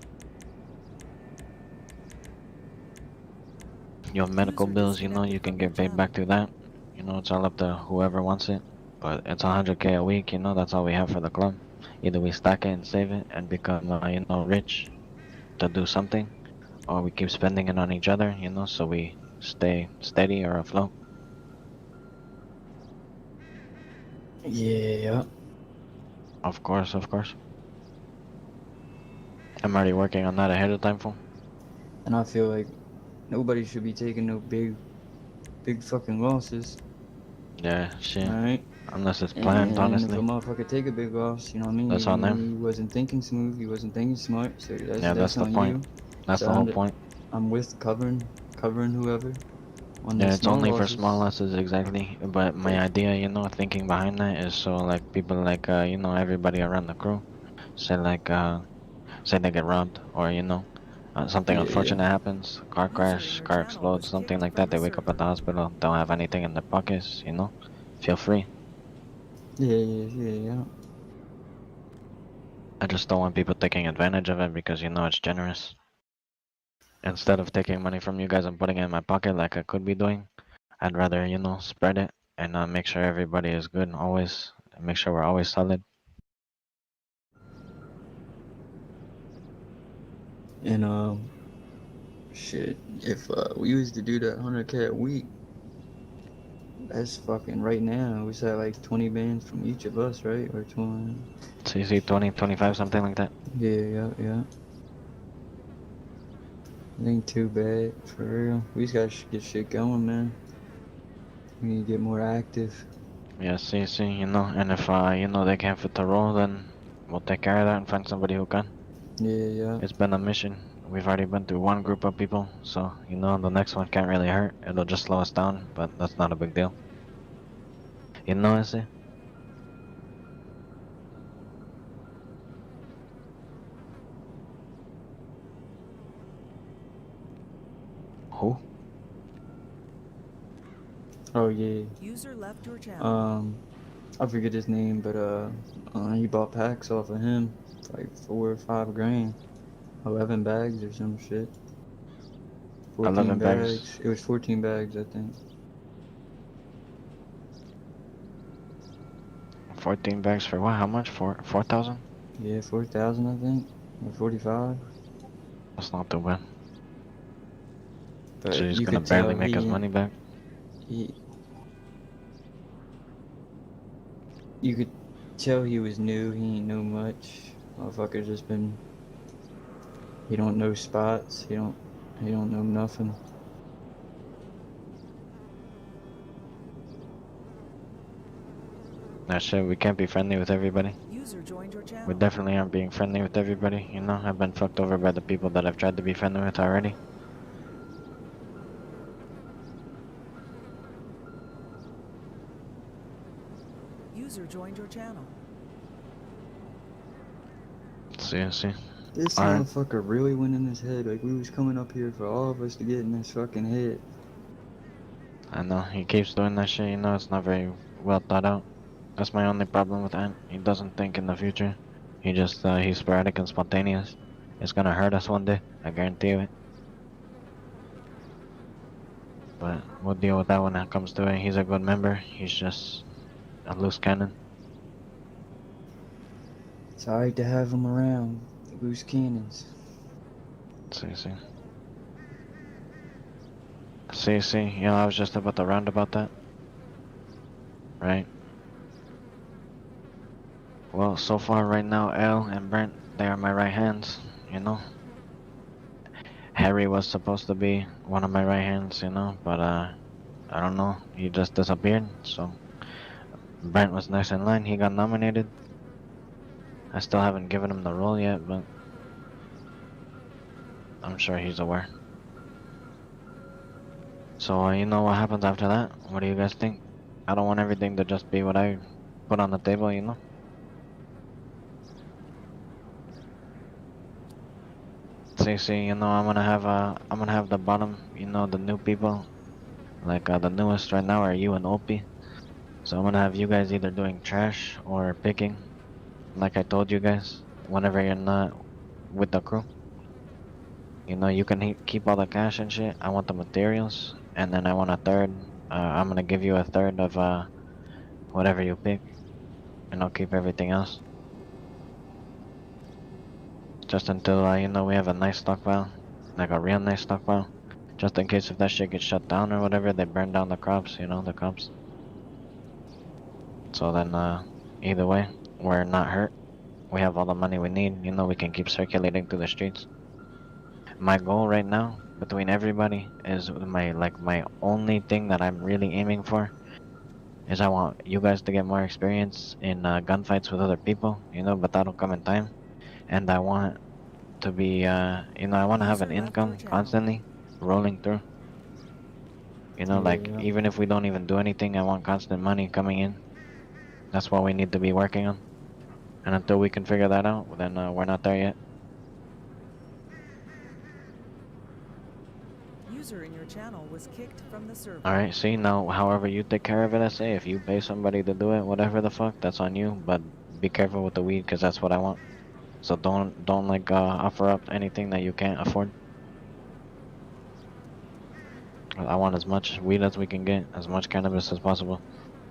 You have medical bills, you know, you can get paid back through that. You know, it's all up to whoever wants it. But it's 100k a week, you know, that's all we have for the club. Either we stack it and save it and become, you know, rich to do something, or we keep spending it on each other, you know, so we stay steady or afloat. Yeah. Of course. I'm already working on that ahead of time, fool. And I feel like nobody should be taking no big fucking losses. Yeah, shit. Alright? Unless it's planned, honestly. And if a motherfucker take a big loss, you know what I mean? That's on them. He wasn't thinking smooth, he wasn't thinking smart, so That's the on point. you. That's So the whole point. I'm with covering whoever. On Yeah, the it's small only for losses. small losses, exactly. But my idea, you know, thinking behind that is so like people like, you know, everybody around the crew, say like, say they get robbed or, you know, something unfortunate happens, car crash, car explodes, something like that. They wake up at the hospital, don't have anything in their pockets, you know, feel free. Yeah. I just don't want people taking advantage of it because, you know, it's generous. Instead of taking money from you guys and putting it in my pocket like I could be doing, I'd rather, you know, spread it and make sure everybody is good always, and make sure we're always solid. And shit, if we used to do that 100k a week, that's fucking right now. We said like 20 bands from each of us, right? Or 20. So you see 20, 25, something like that? Yeah. It ain't too bad, for real. We just gotta get shit going, man. We need to get more active. Yeah, see, you know, and if, you know, they can't fit the role, then we'll take care of that and find somebody who can. Yeah. It's been a mission. We've already been through one group of people, so, you know, the next one can't really hurt. It'll just slow us down, but that's not a big deal. You know, I see. Who? Oh yeah. User left your channel. I forget his name, but he bought packs off of him, like 4 or 5 grand, 11 bags or some shit. 11 bags. It was 14 bags, I think. 14 bags for what? How much? 4,000? Yeah, 4,000, I think, or 45. That's not too bad. But So he's you gonna could barely tell make his money back. You could tell he was new. He ain't know much. Motherfucker's just been. He don't know spots. He don't know nothing. That shit, we can't be friendly with everybody. User joined your channel. We definitely aren't being friendly with everybody, you know? I've been fucked over by the people that I've tried to be friendly with already. User joined your channel. See. This Alright. motherfucker really went in his head. Like, we was coming up here for all of us to get in his fucking head. I know, he keeps doing that shit, you know, it's not very well thought out. That's my only problem with Ant. He doesn't think in the future. He just, he's sporadic and spontaneous. It's gonna hurt us one day, I guarantee you it. But we'll deal with that when it comes to it. He's a good member, he's just a loose cannon. It's alright to have him around. Loose cannons. See. You know, I was just about to round about that. Right? Well, so far right now, Elle and Brent, they are my right hands, you know? Harry was supposed to be one of my right hands, you know, but I don't know, he just disappeared, so Brent was next in line, he got nominated. I still haven't given him the role yet, but I'm sure he's aware. So, you know what happens after that? What do you guys think? I don't want everything to just be what I put on the table, you know? See, you know, I'm gonna have the bottom, you know, the new people, like the newest right now are you and Opie. So I'm gonna have you guys either doing trash or picking, like I told you guys, whenever you're not with the crew. You know, you can keep all the cash and shit. I want the materials, and then I want a third. I'm gonna give you a third of whatever you pick, and I'll keep everything else. Just until, you know, we have a nice stockpile, like a real nice stockpile. Just in case if that shit gets shut down or whatever, they burn down the crops, you know, the crops. So then, either way, we're not hurt. We have all the money we need, you know, we can keep circulating through the streets. My goal right now, between everybody, is my only thing that I'm really aiming for is I want you guys to get more experience in gunfights with other people, you know, but that'll come in time. And I want to be, you know, I want to have an income constantly rolling through. You know, like, even if we don't even do anything, I want constant money coming in. That's what we need to be working on. And until we can figure that out, then we're not there yet. User in your channel was kicked from the server. Alright, see, now, however you take care of it, I say, if you pay somebody to do it, whatever the fuck, that's on you, but be careful with the weed, because that's what I want. So don't like, offer up anything that you can't afford. I want as much weed as we can get, as much cannabis as possible.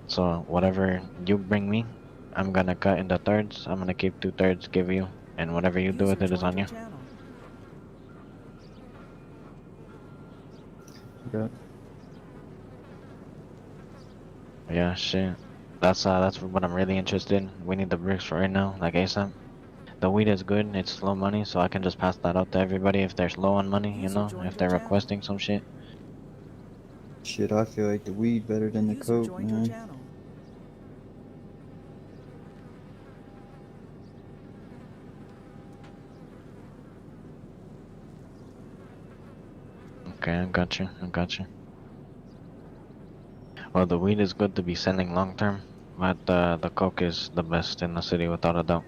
So whatever you bring me, I'm gonna cut into thirds, I'm gonna keep 2/3, give you, and whatever you do with it is on you. Yeah. Yeah, shit. That's what I'm really interested in. We need the bricks for right now, like ASAP. The weed is good, it's slow money, so I can just pass that out to everybody if they're slow on money, you know, if they're requesting some shit. Shit, I feel like the weed better than the coke, man. Okay, I got you. Well, the weed is good to be sending long term, but the coke is the best in the city without a doubt.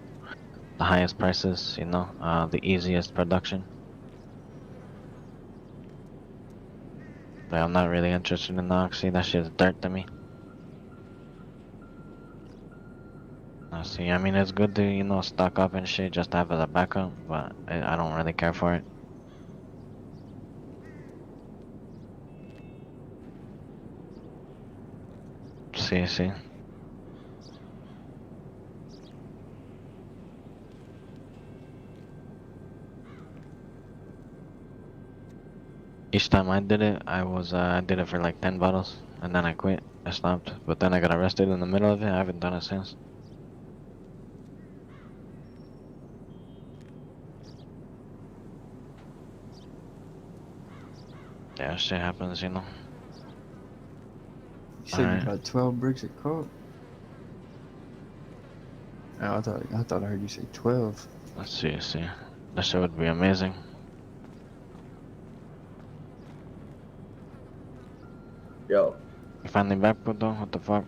The highest prices, you know, the easiest production. But I'm not really interested in the oxy, that shit's dirt to me. See, I mean, it's good to, you know, stock up and shit just to have as a backup, but I don't really care for it. See. Each time I did it, I did it for like 10 bottles, and then I quit. I stopped, but then I got arrested in the middle of it. I haven't done it since. Yeah, shit happens, you know. You said you got 12 bricks of coke? Oh, I thought I heard you say 12. Let's see. That shit would be amazing. Yo. You finally back, Puto? What the fuck?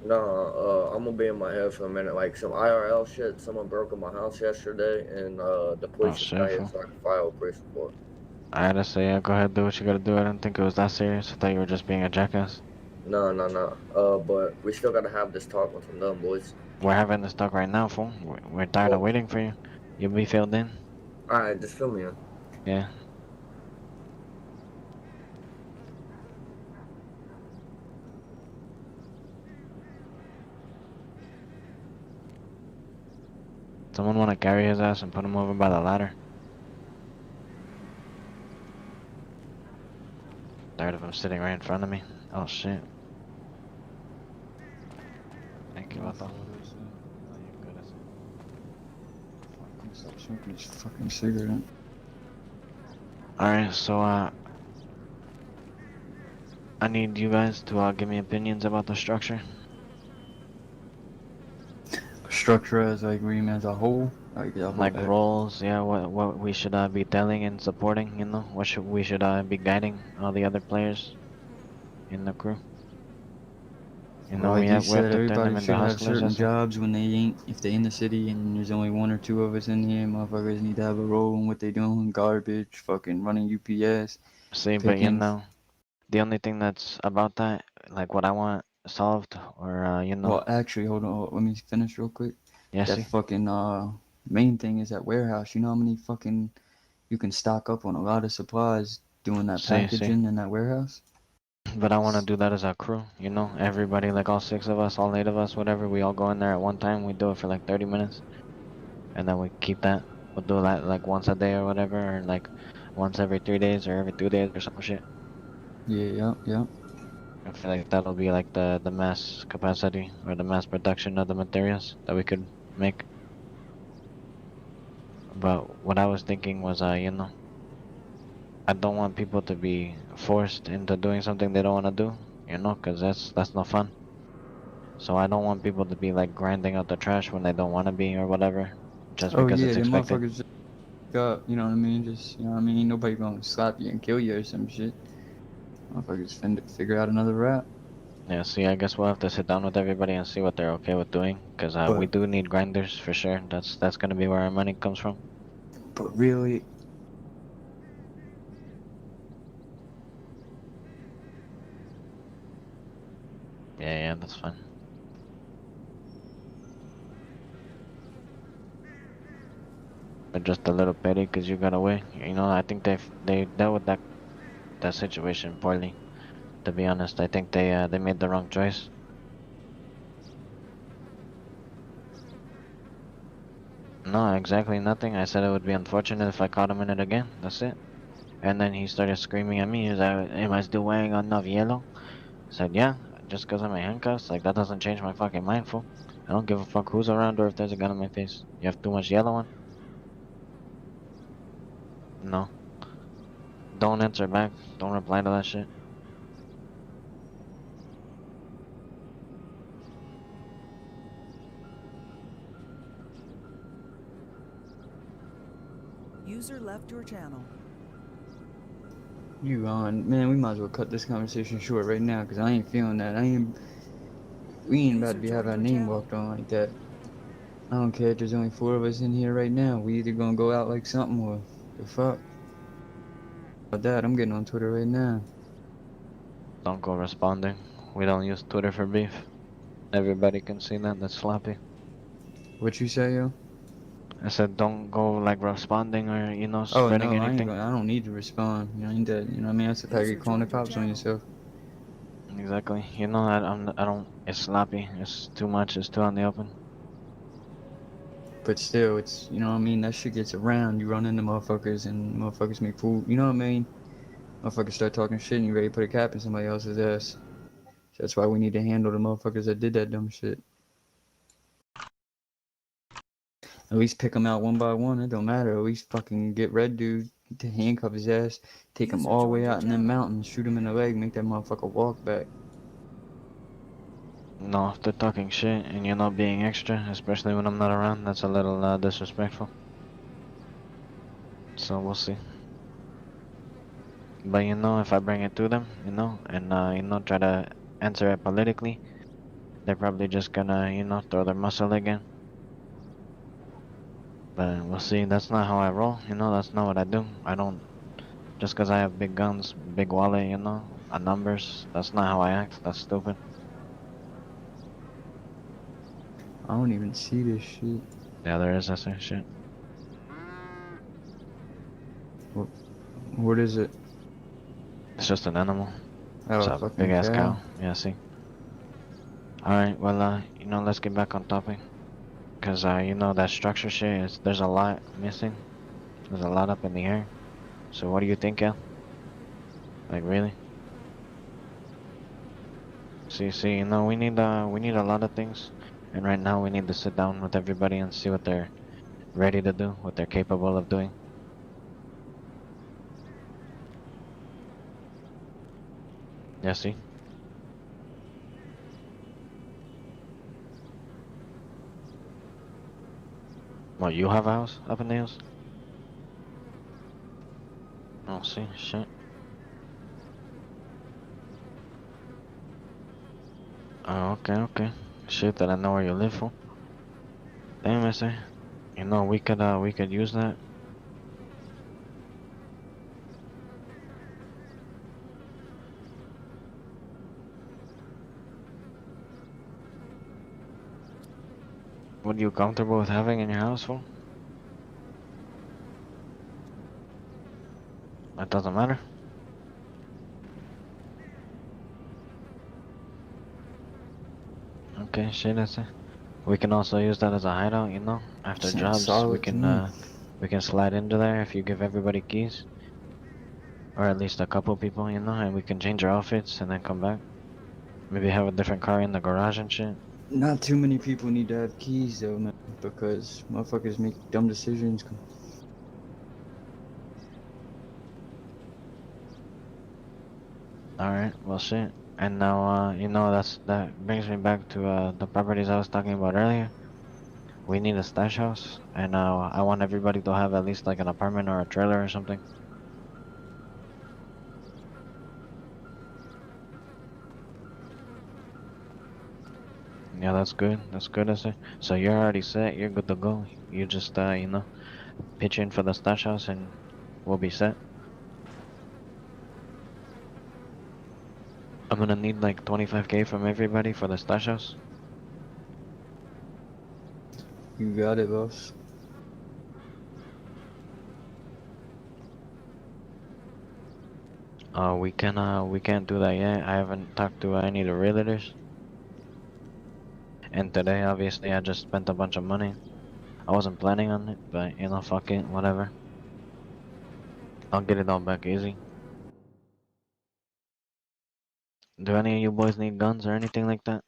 No, I'm gonna be in my head for a minute. Like some IRL shit. Someone broke in my house yesterday, and the police just got here, shameful. so I can file a police report. I had to say, yeah, go ahead, do what you gotta do. I didn't think it was that serious. I thought you were just being a jackass. No. But we still gotta have this talk with some dumb boys. We're having this talk right now, fool. We're tired of waiting for you. You'll be filled in. Alright, just fill me in. Yeah. Someone wanna carry his ass and put him over by the ladder? Tired of him sitting right in front of me. Oh shit. Thank you, Vato. Stop smoking this fucking cigarette. Alright, so I need you guys to give me opinions about the structure. Structure as like Ream as a whole, Like roles, yeah, what we should be telling and supporting, you know, what we should be guiding all the other players in the crew. You know, like we you have to said, turn them everybody into should have hustlers. certain That's it. jobs when they ain't, if they in the city and there's only 1 or 2 of us in here, motherfuckers need to have a role in what they doing, garbage, fucking running UPS. See, but you picking. know, the only thing that's about that, like what I want solved, or you know. Well, actually, hold on, let me finish real quick. Yeah, that see? fucking main thing is that warehouse. You know how many fucking you can stock up on a lot of supplies doing that See. packaging in that warehouse? But I want to do that as a crew, you know, everybody, like all 6 of us, all 8 of us, whatever, we all go in there at one time, we do it for like 30 minutes, and then we keep that, we'll do that like once a day or whatever, or like once every 3 days or every 2 days or some shit. Yeah. I feel like that'll be like the mass capacity, or the mass production of the materials that we could make. But what I was thinking was, you know, I don't want people to be forced into doing something they don't want to do, you know, because that's no fun. So I don't want people to be like grinding out the trash when they don't want to be or whatever, just because it's them expected. motherfuckers got, you know what I mean? Just, you know what I mean? Ain't nobody gonna slap you and kill you or some shit. Motherfuckers finna figure out another route. Yeah, see, I guess we'll have to sit down with everybody and see what they're okay with doing, because we do need grinders for sure. That's gonna be where our money comes from. But really, Yeah, that's fine. But just a little petty because you got away. You know, I think they dealt with that situation poorly. To be honest, I think they made the wrong choice. No, exactly nothing. I said it would be unfortunate if I caught him in it again. That's it. And then he started screaming at me. He was like, "Am I still wearing enough yellow?" I said, "Yeah, just because I'm in handcuffs. Like, that doesn't change my fucking mind, fool. I don't give a fuck who's around or if there's a gun in my face. You have too much yellow on?" No. Don't answer back. Don't reply to that shit. User left your channel. you on. Man, we might as well cut this conversation short right now, because I ain't feeling that. We ain't about to be having our name walked on like that. I don't care if there's only 4 of us in here right now. We either gonna go out like something or the fuck. About that, I'm getting on Twitter right now. Don't go responding. We don't use Twitter for beef. Everybody can see that. That's sloppy. What you say, yo? I said don't go like responding or, you know, Oh spreading no, anything. I don't need to respond. You know, ain't that, you know what I mean? That's the fact you're calling the cops on yourself. Exactly. You know, I don't. It's sloppy. It's too much. It's too on the open. But still, it's, you know what I mean? That shit gets around. You run into motherfuckers and motherfuckers make fool. You know what I mean? Motherfuckers start talking shit and you ready to put a cap in somebody else's ass. So that's why we need to handle the motherfuckers that did that dumb shit. At least pick them out one by one. It don't matter. At least fucking get Red Dude to handcuff his ass, take him all the way out in them mountains, shoot him in the leg, make that motherfucker walk back. No, if they're talking shit and you're not being extra, especially when I'm not around, that's a little disrespectful. So we'll see. But you know, if I bring it to them, you know, and you know, try to answer it politically, they're probably just gonna, you know, throw their muscle again. But we'll see. That's not how I roll, you know. That's not what I do. I don't just because I have big guns, big wallet, you know, numbers. That's not how I act. That's stupid. I don't even see this shit. Yeah, there is that shit. What is it? It's just an animal. Oh, It's a a fucking big ass cow. cow. Yeah, see. Alright, well, you know, let's get back on topic. Cause, you know, that structure shit is, there's a lot missing. There's a lot up in the air. So what do you think, Al? Like, really? See, you know, we need a lot of things. And right now we need to sit down with everybody and see what they're ready to do, what they're capable of doing. Yeah, see? What, you have a house up in the hills? Oh, see, shit. Oh, okay. Shit, that I know where you live for. Damn, I say. You know, we could use that. What are you comfortable with having in your house for? That doesn't matter. Okay, shit, that's it. We can also use that as a hideout, you know? After Sounds jobs, solid to me. we can slide into there if you give everybody keys. Or at least a couple people, you know, and we can change our outfits and then come back. Maybe have a different car in the garage and shit. Not too many people need to have keys though, man, because motherfuckers make dumb decisions. Alright, well shit. And now, you know, that brings me back to the properties I was talking about earlier. We need a stash house, and I want everybody to have at least like an apartment or a trailer or something. Yeah, that's good. That's good, I say. So you're already set. You're good to go. You just, you know, pitch in for the stash house, and we'll be set. I'm gonna need like 25K from everybody for the stash house. You got it, boss. We can't do that yet. I haven't talked to any of the realtors. And today, obviously, I just spent a bunch of money. I wasn't planning on it, but you know, fuck it, whatever. I'll get it all back easy. Do any of you boys need guns or anything like that?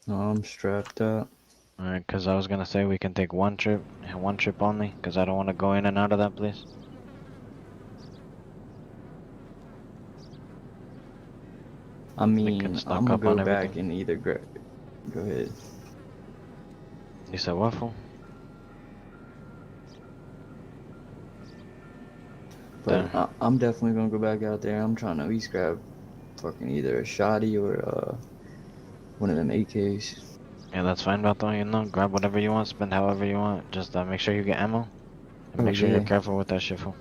No, I'm strapped up. Alright, cause I was gonna say we can take one trip only, cause I don't want to go in and out of that place. I mean, can stock I'm gonna up on go back everything. and either grab. Go ahead. You said what, fool? But I'm definitely gonna go back out there. I'm trying to at least grab fucking either a shotty or one of them AKs. Yeah, that's fine, Bato, you know, grab whatever you want, spend however you want, just make sure you get ammo, and Oh, make sure yeah. you're careful with that shit, fool.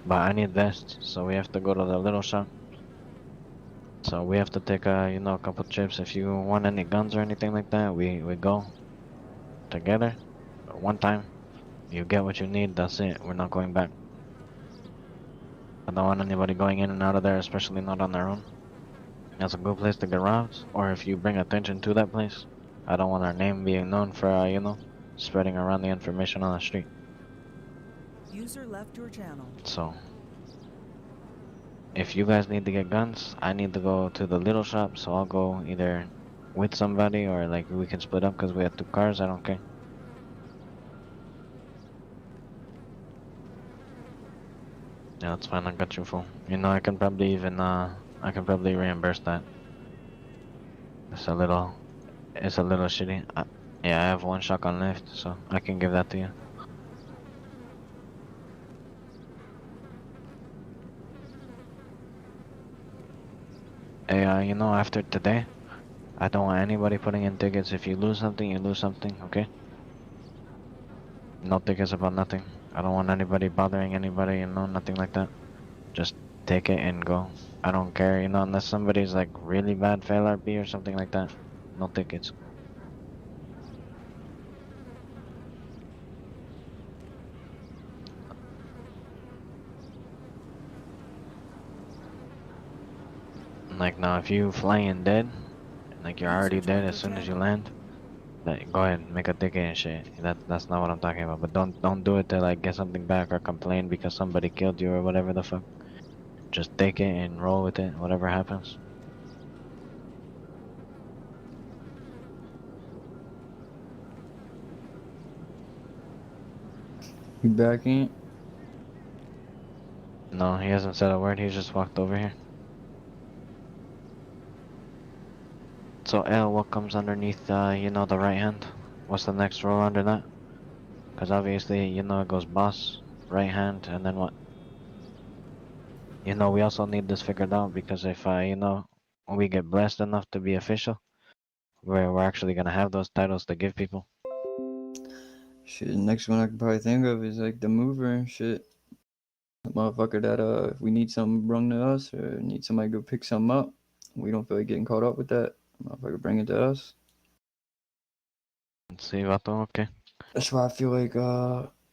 But I need vests, so we have to go to the little shop. So we have to take, you know, a couple trips. If you want any guns or anything like that, we go together, one time. You get what you need, that's it, we're not going back. I don't want anybody going in and out of there, especially not on their own. That's a good place to get robbed, or if you bring attention to that place. I don't want our name being known for, you know, spreading around the information on the street. User left your channel. So, if you guys need to get guns, I need to go to the little shop, so I'll go either with somebody or like we can split up because we have 2 cars, I don't care. Yeah, that's fine, I got you, fool. You know, I can probably even, I can probably reimburse that. It's a little shitty. Yeah, I have 1 shotgun left, so I can give that to you. Hey, you know, after today, I don't want anybody putting in tickets. If you lose something, you lose something, okay? No tickets about nothing. I don't want anybody bothering anybody, you know, nothing like that. Just take it and go. I don't care, you know, unless somebody's like really bad fail RP or something like that. No tickets. Like now, if you fly in dead, like you're already dead as soon as you land, like go ahead, make a ticket and shit. That's not what I'm talking about. But don't do it to like get something back or complain because somebody killed you or whatever the fuck. Just take it and roll with it, whatever happens. You back in? No, he hasn't said a word. He just walked over here. So L, what comes underneath, you know, the right hand? What's the next row under that? Because obviously, you know, it goes boss, right hand, and then what? You know, we also need this figured out because if, you know, we get blessed enough to be official, we're actually gonna have those titles to give people. Shit, the next one I can probably think of is like the mover and shit. The motherfucker that if we need something brung to us or need somebody to go pick something up, we don't feel like getting caught up with that. Motherfucker bring it to us. Let's see, Vato, okay. That's why I feel like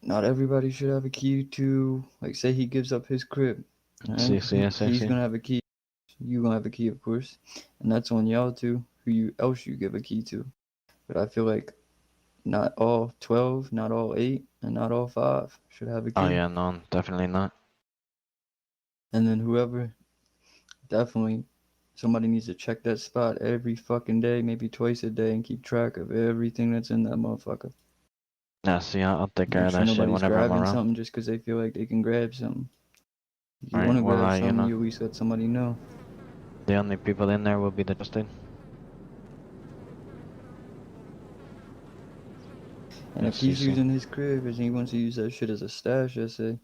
not everybody should have a key to, like, say he gives up his crib. Right? He's gonna have a key. You gonna have a key, of course, and that's on y'all too. Who else you give a key to? But I feel like not all 12, not all 8, and not all 5 should have a key. Oh yeah, no, definitely not. And then whoever, definitely, somebody needs to check that spot every fucking day, maybe twice a day, and keep track of everything that's in that motherfucker. Yeah, see, I'll take care Make of sure that shit nobody's whenever I'm grabbing around. something just because they feel like they can grab something. If you Alright, want to well, grab you something, know, you at least let somebody know. the only people in there will be the trusted. And if he's using his crib and he wants to use that shit as a stash, I say,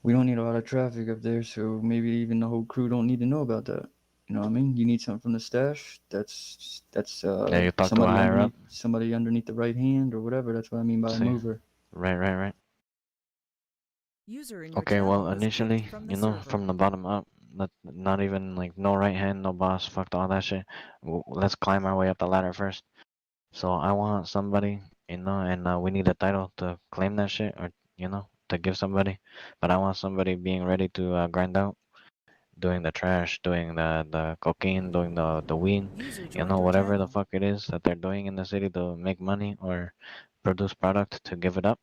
we don't need a lot of traffic up there, so maybe even the whole crew don't need to know about that. You know what I mean? You need something from the stash. That's Yeah, you talk to a higher up. Somebody underneath the right hand or whatever. That's what I mean by a See. mover. Right. User in your Okay, channel well, was kicked initially, from the you know, server. from the bottom up, not even like no right hand, no boss, fucked all that shit. Let's climb our way up the ladder first. So I want somebody, you know, and we need a title to claim that shit or, you know, to give somebody. But I want somebody being ready to grind out, doing the trash, doing the cocaine, doing the weed, User you joined know, your whatever the channel. fuck it is that they're doing in the city to make money or produce product to give it up.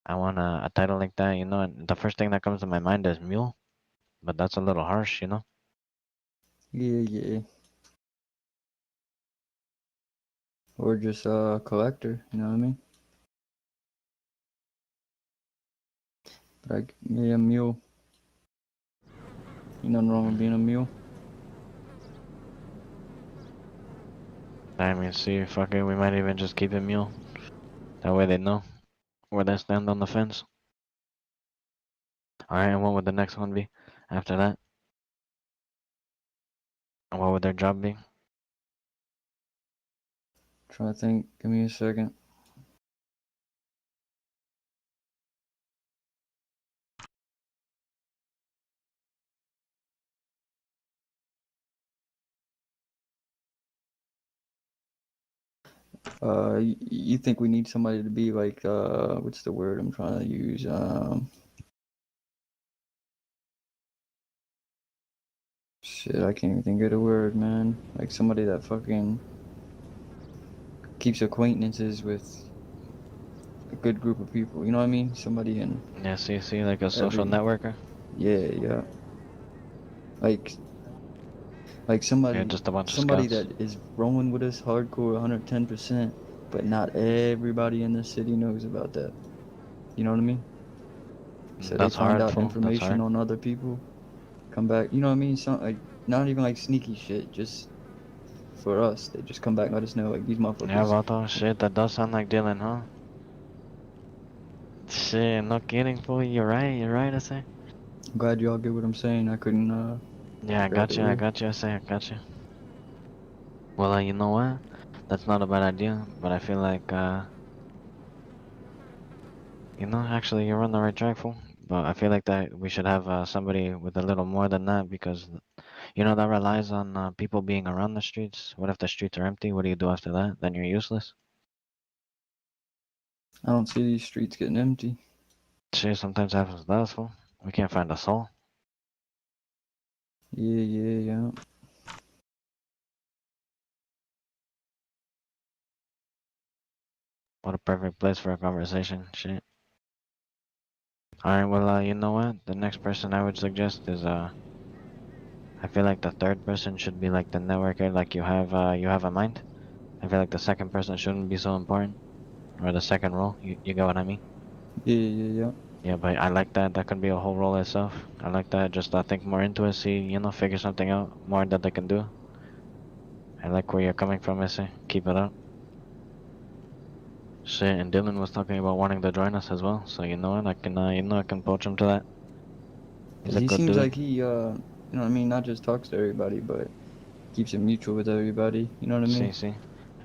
I want a title like that, you know, and the first thing that comes to my mind is mule, but that's a little harsh, you know. Yeah. Or just a collector, you know what I mean? Like, yeah, mule. Ain't nothing wrong with being a mule. I mean, see, fuck it, we might even just keep it mule. That way they know where they stand on the fence. Alright, and what would the next one be after that? And what would their job be? Trying to think. Give me a second. You think we need somebody to be like, what's the word I'm trying to use? Shit, I can't even think of the word, man. Like somebody that fucking keeps acquaintances with a good group of people. You know what I mean? Somebody in. Yeah, see, like a social networker? Yeah. Like somebody, Yeah, just a bunch of somebody scouts. that is rolling with us hardcore 110%, but not everybody in the city knows about that. You know what I mean? So That's they find hard, out fool. That's information hard. on other people, come back. You know what I mean? Some like not even like sneaky shit, just for us. They just come back and let us know like these motherfuckers. Yeah, Vato, shit, that does sound like Dylan, huh? Shit, no kidding, fool. You're right, I say. I'm glad y'all get what I'm saying. I couldn't Yeah, I Right got you. I away. got you. I say I got you. Well, you know what? That's not a bad idea, but I feel like, you know, actually, you're on the right track, fool. But I feel like that we should have somebody with a little more than that because, you know, that relies on people being around the streets. What if the streets are empty? What do you do after that? Then you're useless. I don't see these streets getting empty. Shit, sometimes happens to us, fool. We can't find a soul. Yeah. What a perfect place for a conversation. Shit. Alright, well, you know what? The next person I would suggest is, I feel like the third person should be like the networker, like you have a mind. I feel like the second person shouldn't be so important. Or the second role, you get what I mean? Yeah. Yeah, but I like that. That could be a whole role itself. I like that. Just think more into it, see, you know, figure something out more that they can do. I like where you're coming from, Issy. Keep it up. Shit, and Dylan was talking about wanting to join us as well. So you know what? I can, I can poach him to that. He's a He good seems dude. like he, you know what I mean, not just talks to everybody, but keeps it mutual with everybody. You know what I mean? See.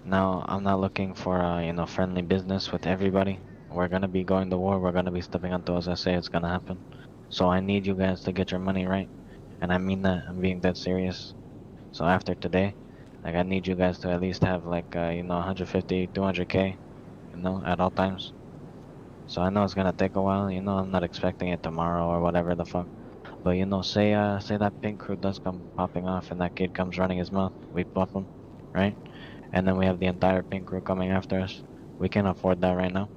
Now, I'm not looking for, you know, friendly business with everybody. We're gonna be going to war. We're gonna be stepping on toes. I say it's gonna happen. So I need you guys to get your money right. And I mean that. I'm being dead serious. So after today, like, I need you guys to at least have, like, you know, 150, 200K, you know, at all times. So I know it's gonna take a while, you know, I'm not expecting it tomorrow or whatever the fuck. But, you know, say that pink crew does come popping off and that kid comes running his mouth. We buff him, right? And then we have the entire pink crew coming after us. We can't afford that right now.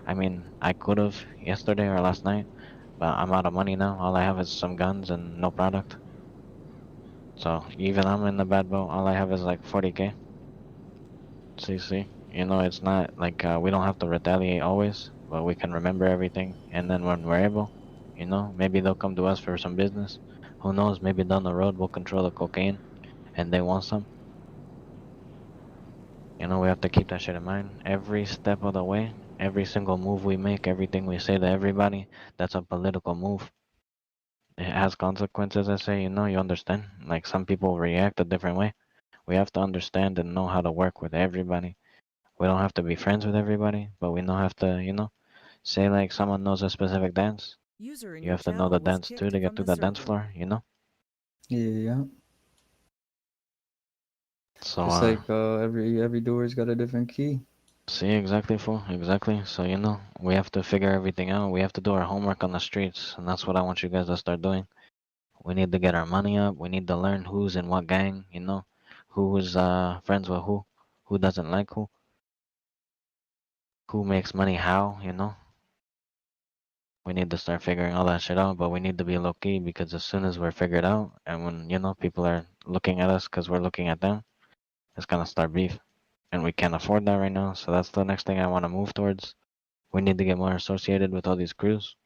I mean, I could've yesterday or last night, but I'm out of money now. All I have is some guns and no product. So even I'm in the bad boat. All I have is like 40K. See, you know, it's not like we don't have to retaliate always, but we can remember everything. And then when we're able, you know, maybe they'll come to us for some business. Who knows? Maybe down the road we'll control the cocaine, and they want some. You know, we have to keep that shit in mind every step of the way. Every single move we make, everything we say to everybody, that's a political move. It has consequences, I say, you know, you understand? Like, some people react a different way. We have to understand and know how to work with everybody. We don't have to be friends with everybody, but we don't have to, you know, say like someone knows a specific dance. User in You your have to know the channel was dance too kicked to get from to the the dance server. floor, you know? Yeah. So, Just like every door's got a different key. see, exactly, fool, exactly. So, you know, we have to figure everything out. We have to do our homework on the streets, and that's what I want you guys to start doing. We need to get our money up. We need to learn who's in what gang, you know, who's friends with who doesn't like who makes money how, you know. We need to start figuring all that shit out, but we need to be low key because as soon as we're figured out, and when, you know, people are looking at us because we're looking at them, it's gonna start beef, and we can't afford that right now. So that's the next thing I want to move towards. We need to get more associated with all these crews.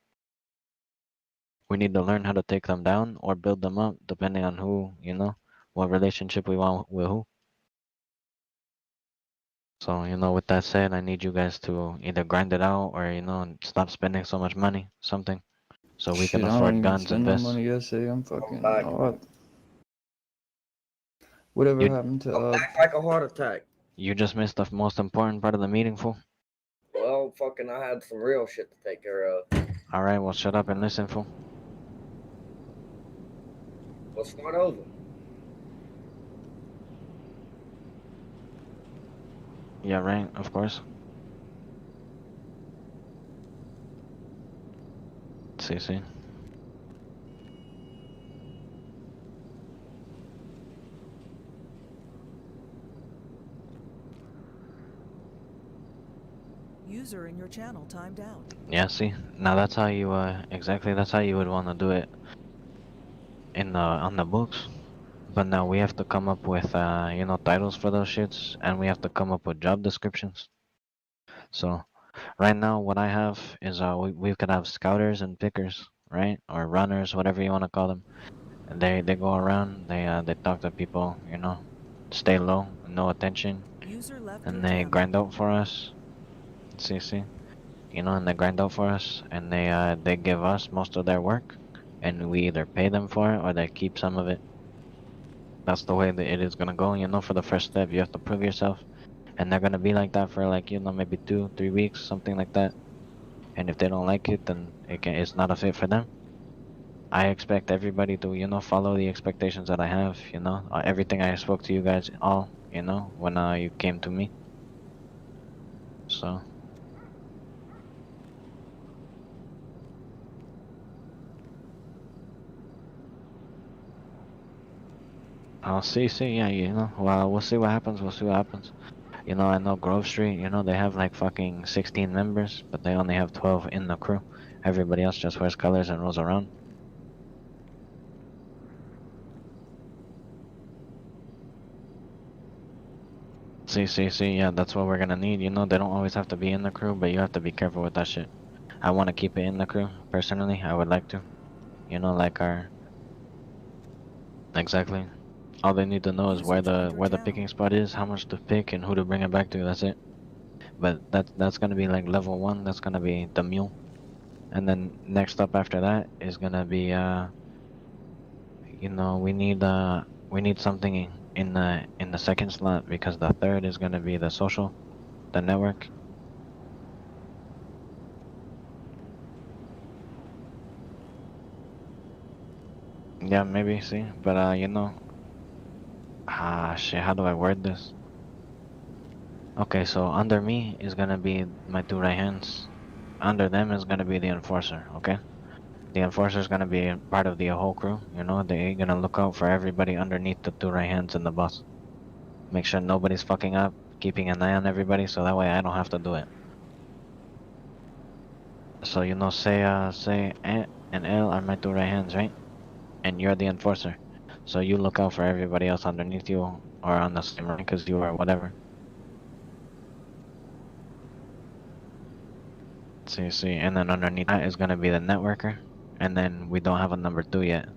We need to learn how to take them down or build them up, depending on who, you know, what relationship we want with who. So, you know, with that said, I need you guys to either grind it out or, you know, stop spending so much money, something, so we can Shit, I don't afford even guns and spend no vests. money yesterday. I'm fucking back. hot. Whatever You happened to I'm back like a heart attack. You just missed the most important part of the meeting, fool. Well, fucking, I had some real shit to take care of. Alright, well, shut up and listen, fool. Let's start over. Yeah, right, of course. See. User in your channel timed out. Yeah, see. Now that's how you exactly that's how you would want to do it in on the books. But now we have to come up with you know, titles for those shits, and we have to come up with job descriptions. So right now what I have is we could have scouters and pickers, right? Or runners, whatever you want to call them. And they go around, they talk to people, you know, stay low, no attention, User left and your they channel. grind out for us. See, you know, and they grind out for us, and they give us most of their work, and we either pay them for it or they keep some of it. That's the way that it is gonna go, you know. For the first step, you have to prove yourself, and they're gonna be like that for like, you know, maybe 2-3 weeks, something like that. And if they don't like it, then it's not a fit for them. I expect everybody to, you know, follow the expectations that I have, you know. Everything I spoke to you guys all, you know, when you came to me. So. I'll see, yeah, you know. Well, we'll see what happens, You know, I know Grove Street, you know, they have like fucking 16 members, but they only have 12 in the crew. Everybody else just wears colors and rolls around. See, yeah, that's what we're gonna need, you know. They don't always have to be in the crew, but you have to be careful with that shit. I want to keep it in the crew, personally. I would like to. You know, like our... Exactly. All they need to know is where the picking spot is, how much to pick, and who to bring it back to. That's it. But that's gonna be like level 1. That's gonna be the mule, and then next up after that is gonna be you know, we need something in the second slot, because the third is gonna be the social, the network. Yeah, maybe. See, but you know. Shit, how do I word this? Okay, so under me is gonna be my 2 right hands. Under them is gonna be the enforcer, okay? The enforcer is gonna be part of the whole crew, you know? They're gonna look out for everybody underneath the 2 right hands and the boss. Make sure nobody's fucking up, keeping an eye on everybody, so that way I don't have to do it. So, you know, say A and L are my 2 right hands, right? And you're the enforcer. So you look out for everybody else underneath you, or on the same rank as you, or whatever. See, and then underneath that is gonna be the networker, and then we don't have a number 2 yet.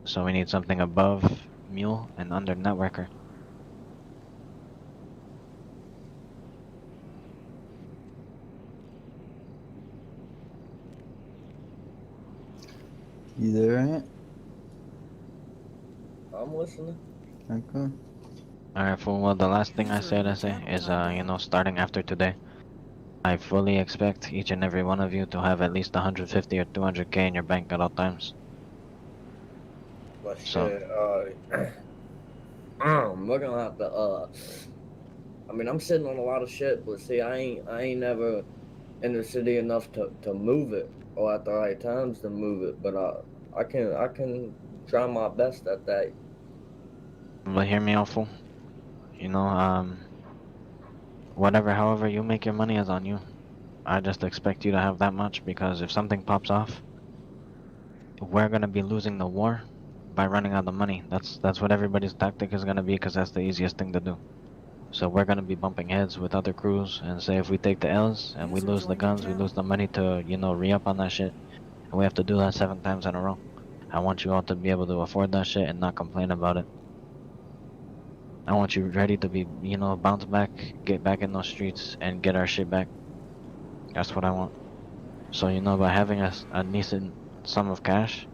So we need something above mule and under networker. You there, Ant? I'm listening. Okay. Alright, fool. Well, the last thing I say is, you know, starting after today, I fully expect each and every one of you to have at least 150 or 200k in your bank at all times. But So- shit, we're gonna have to, I mean, I'm sitting on a lot of shit, but see, I ain't never in the city enough to move it, or at the right times to move it, but I can try my best at that. But hear me out, fool. You know, however you make your money is on you. I just expect you to have that much, because if something pops off, we're gonna be losing the war by running out of money. That's what everybody's tactic is gonna be, because that's the easiest thing to do. So we're gonna be bumping heads with other crews, and say if we take the L's and we lose the guns, we lose the money to, you know, re-up on that shit, and we have to do that 7 times in a row. I want you all to be able to afford that shit and not complain about it. I want you ready to be, you know, bounce back, get back in those streets, and get our shit back. That's what I want. So, you know, by having a decent sum of cash,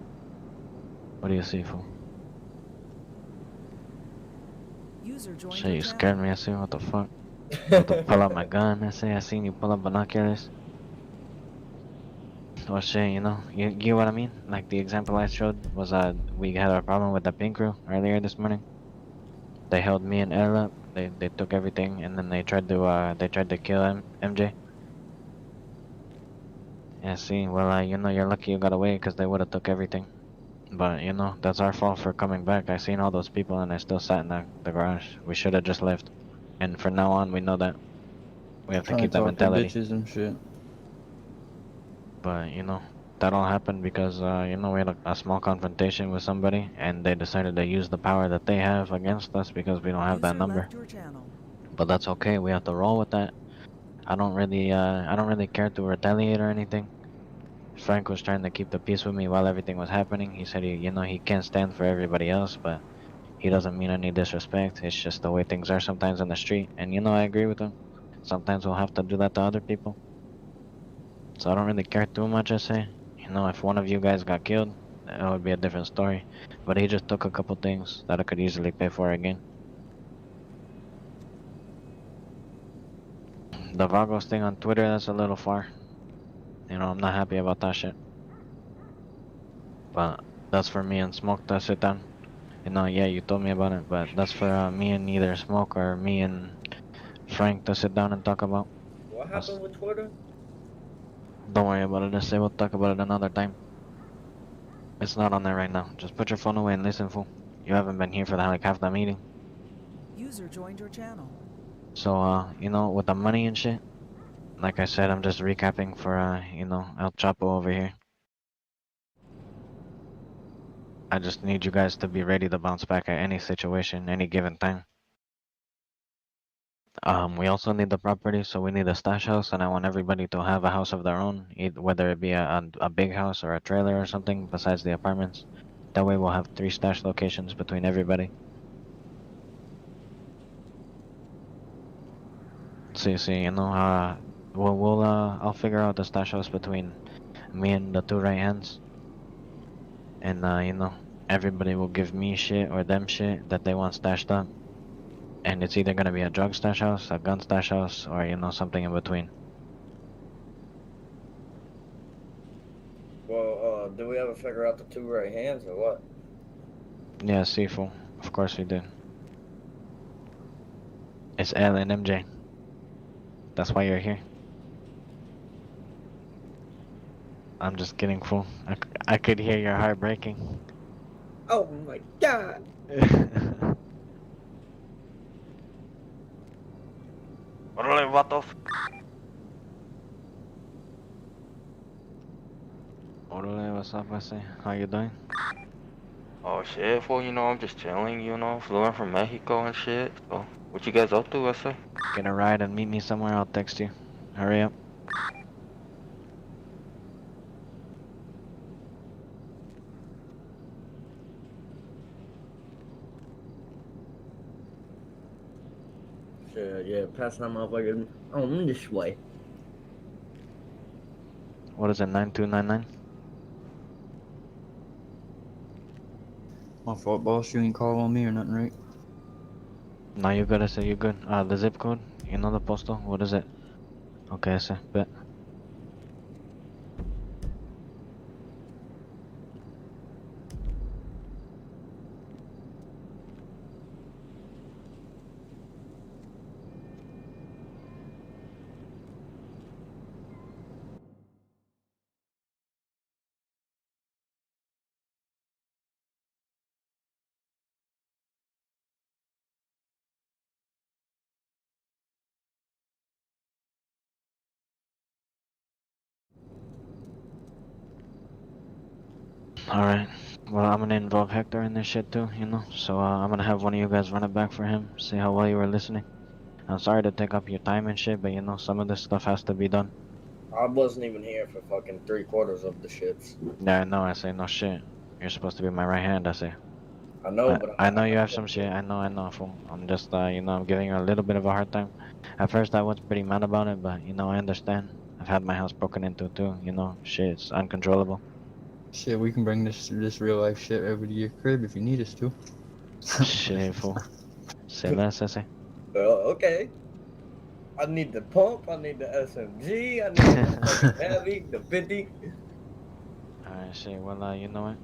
what do you see, fool? User joined Shit, your you channel. scared me. I see. What the fuck? About to pull out my gun. I seen you pull up binoculars. Oh shit, you know, you get what I mean? Like the example I showed was we had a problem with the pink crew earlier this morning. They held me and L up. They took everything, and then they tried to kill MJ. Yeah, see, well, you know, you're lucky you got away, because they would have took everything. But, you know, that's our fault for coming back. I seen all those people, and I still sat in the garage. We should have just left. And from now on, we know that. We have to Trying keep to that talk to mentality. bitches and shit. But, you know, that all happened because, you know, we had a small confrontation with somebody, and they decided to use the power that they have against us because we don't have that User number. left your channel. But that's okay. We have to roll with that. I don't really care to retaliate or anything. Frank was trying to keep the peace with me while everything was happening. He said he can't stand for everybody else, but he doesn't mean any disrespect. It's just the way things are sometimes on the street. And, you know, I agree with him. Sometimes we'll have to do that to other people. So I don't really care too much, I say. You know, if one of you guys got killed, it would be a different story. But he just took a couple things that I could easily pay for again. The Vagos thing on Twitter, that's a little far. You know, I'm not happy about that shit. But that's for me and Smoke to sit down. You know, yeah, you told me about it, but that's for me and either Smoke or me and Frank to sit down and talk about. What happened with Twitter? Don't worry about it, just say we'll talk about it another time. It's not on there right now. Just put your phone away and listen, fool. You haven't been here for like half the meeting. User joined your channel. So, you know, with the money and shit, like I said, I'm just recapping for, you know, El Chapo over here. I just need you guys to be ready to bounce back at any situation, any given time. We also need the property, so we need a stash house, and I want everybody to have a house of their own, whether it be a big house or a trailer or something besides the apartments. That way we'll have 3 stash locations between everybody. See, you know, I'll figure out the stash house between me and the 2 right hands. And, you know, everybody will give me shit or them shit that they want stashed up. And it's either gonna be a drug stash house, a gun stash house, or, you know, something in between. Well, do we ever figure out the 2 right hands or what? Yeah, Seafool. Of course we did. It's L and MJ. That's why you're here. I'm just kidding, fool. I could hear your heart breaking. Oh my god! Orale, vatos. Orale, what's up, I say? How you doing? Oh shit, fool, you know, I'm just chilling, you know, flew in from Mexico and shit. So, what you guys up to, I say? Get a ride and meet me somewhere, I'll text you. Hurry up. Shit, yeah, pass that motherfucker on this way. What is it, 9299? My fault, boss. You ain't call on me or nothing, right? No, you good, I say you good. The zip code? You know the postal? What is it? Okay, I say, bet. Alright. Well, I'm gonna involve Hector in this shit too, you know? So, I'm gonna have one of you guys run it back for him, see how well you were listening. I'm sorry to take up your time and shit, but you know, some of this stuff has to be done. I wasn't even here for fucking 3/4 of the shits. Yeah, I know, I say no shit. You're supposed to be my right hand, I say. I know, but I know you have some shit, I know, fool. I'm just, you know, I'm giving you a little bit of a hard time. At first I was pretty mad about it, but, you know, I understand. I've had my house broken into too, you know, shit, it's uncontrollable. Shit, we can bring this real life shit over to your crib if you need us to. Shit, fool. Say less, I say. Okay. I need the pump, I need the SMG, I need the fucking heavy, the 50. Alright, shit, well, you know what?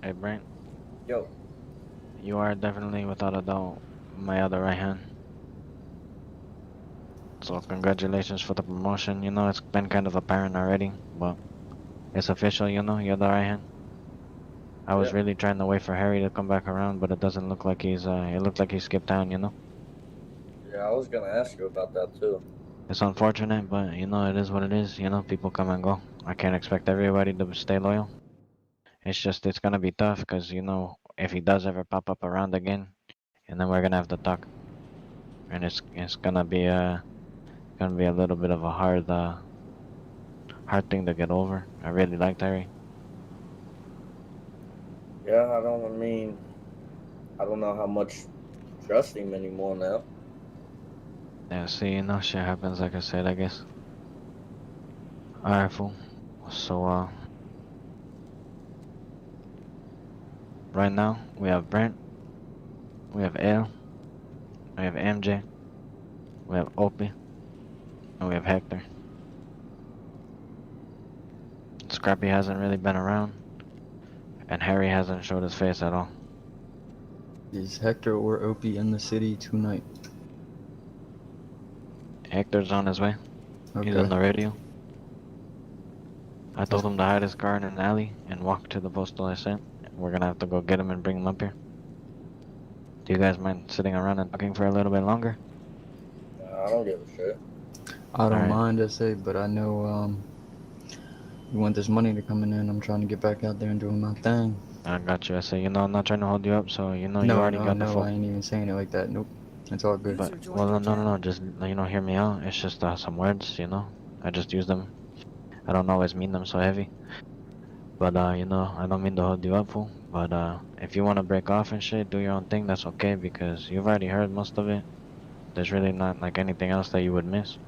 Hey, Brent. Yo. You are definitely, without a doubt, my other right hand. So congratulations for the promotion. You know, it's been kind of apparent already, but it's official, you know, you're the right hand. I was really trying to wait for Harry to come back around, but it doesn't look like he's, it looked like he skipped town, you know? Yeah, I was gonna ask you about that too. It's unfortunate, but, you know, it is what it is, you know, people come and go. I can't expect everybody to stay loyal. It's just, it's gonna be tough, because, you know, if he does ever pop up around again, and then we're gonna have to talk. And it's gonna be a little bit of a hard thing to get over. I really liked Harry. Yeah, I don't know how much trust him anymore now. Yeah, see, you know, shit happens, like I said, I guess. Alright, fool. So, right now, we have Brent, we have L, we have MJ, we have Opie, and we have Hector. Scrappy hasn't really been around, and Harry hasn't showed his face at all. Is Hector or Opie in the city tonight? Hector's on his way. He's on the radio. I told him to hide his car in an alley and walk to the postal I sent. We're gonna have to go get him and bring him up here. Do you guys mind sitting around and talking for a little bit longer? I don't give a shit. I don't Alright. mind, I say, but I know you want this money to come in. I'm trying to get back out there and doing my thing. I got you. I say, I'm not trying to hold you up, so you already got the full. I ain't even saying it like that. Nope, it's all good. But well, no. Just hear me out. It's just some words, I just use them. I don't always mean them so heavy. But I don't mean to hold you up, fool. But if you want to break off and shit, do your own thing. That's okay because you've already heard most of it. There's really not like anything else that you would miss.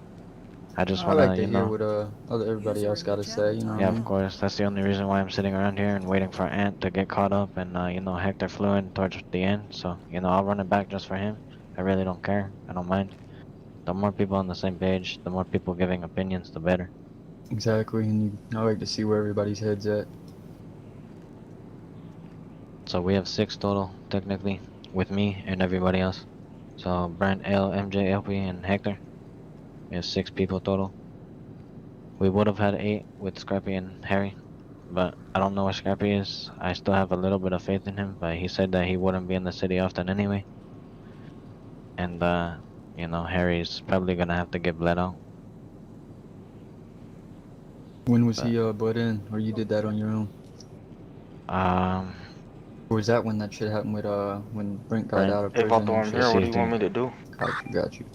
I just want like to hear what everybody else got to say. You know. Yeah, of course. That's the only reason why I'm sitting around here and waiting for Ant to get caught up. And Hector flew in towards the end, so I'll run it back just for him. I really don't care. I don't mind. The more people on the same page, the more people giving opinions, the better. Exactly, and I like to see where everybody's head's at. So we have 6 total, technically, with me and everybody else. So Brent, L, MJ, LP, and Hector. We have 6 people total. We would have had 8 with Scrappy and Harry, but I don't know where Scrappy is. I still have a little bit of faith in him, but he said that he wouldn't be in the city often anyway. And Harry's probably gonna have to get bled out. When was he bled in, or you did that on your own? Or was that when that shit happened with when Brent got out of prison? If I'm here, what do you want me to do? Got you.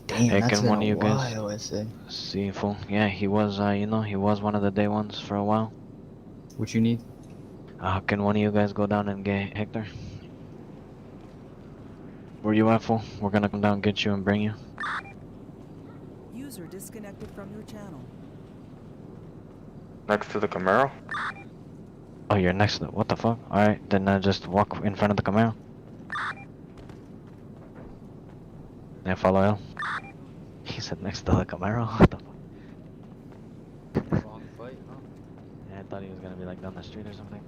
Damn, Hey, that's can been one of a you while, guys I say. see, fool? Yeah, he was, he was one of the day ones for a while. What you need? Can one of you guys go down and get Hector? Where you at, fool? We're gonna come down, get you, and bring you. User disconnected from your channel. Next to the Camaro? Oh, you're next to what the fuck? Alright, then just walk in front of the Camaro. Yeah, follow L. He said next to the Camaro? What the fuck? Wrong fight, huh? Yeah, I thought he was gonna be like down the street or something.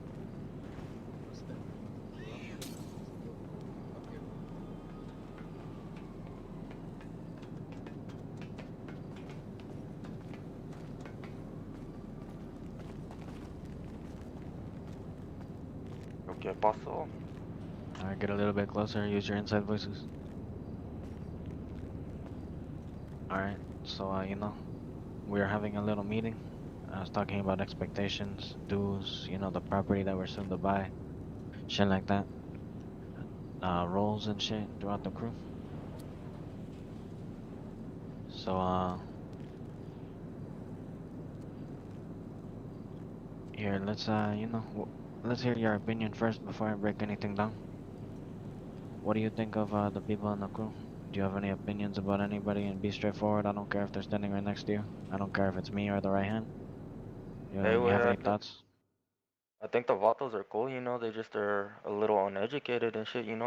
Okay, paso. Alright, get a little bit closer, use your inside voices. Alright, so we are having a little meeting. I was talking about expectations, dues, the property that we're soon to buy, shit like that. Roles and shit throughout the crew. So here, let's let's hear your opinion first before I break anything down. What do you think of the people in the crew? Do you have any opinions about anybody? And be straightforward. I don't care if they're standing right next to you. I don't care if it's me or the right hand. You have any thoughts? I think the Vatos are cool, they just are a little uneducated and shit,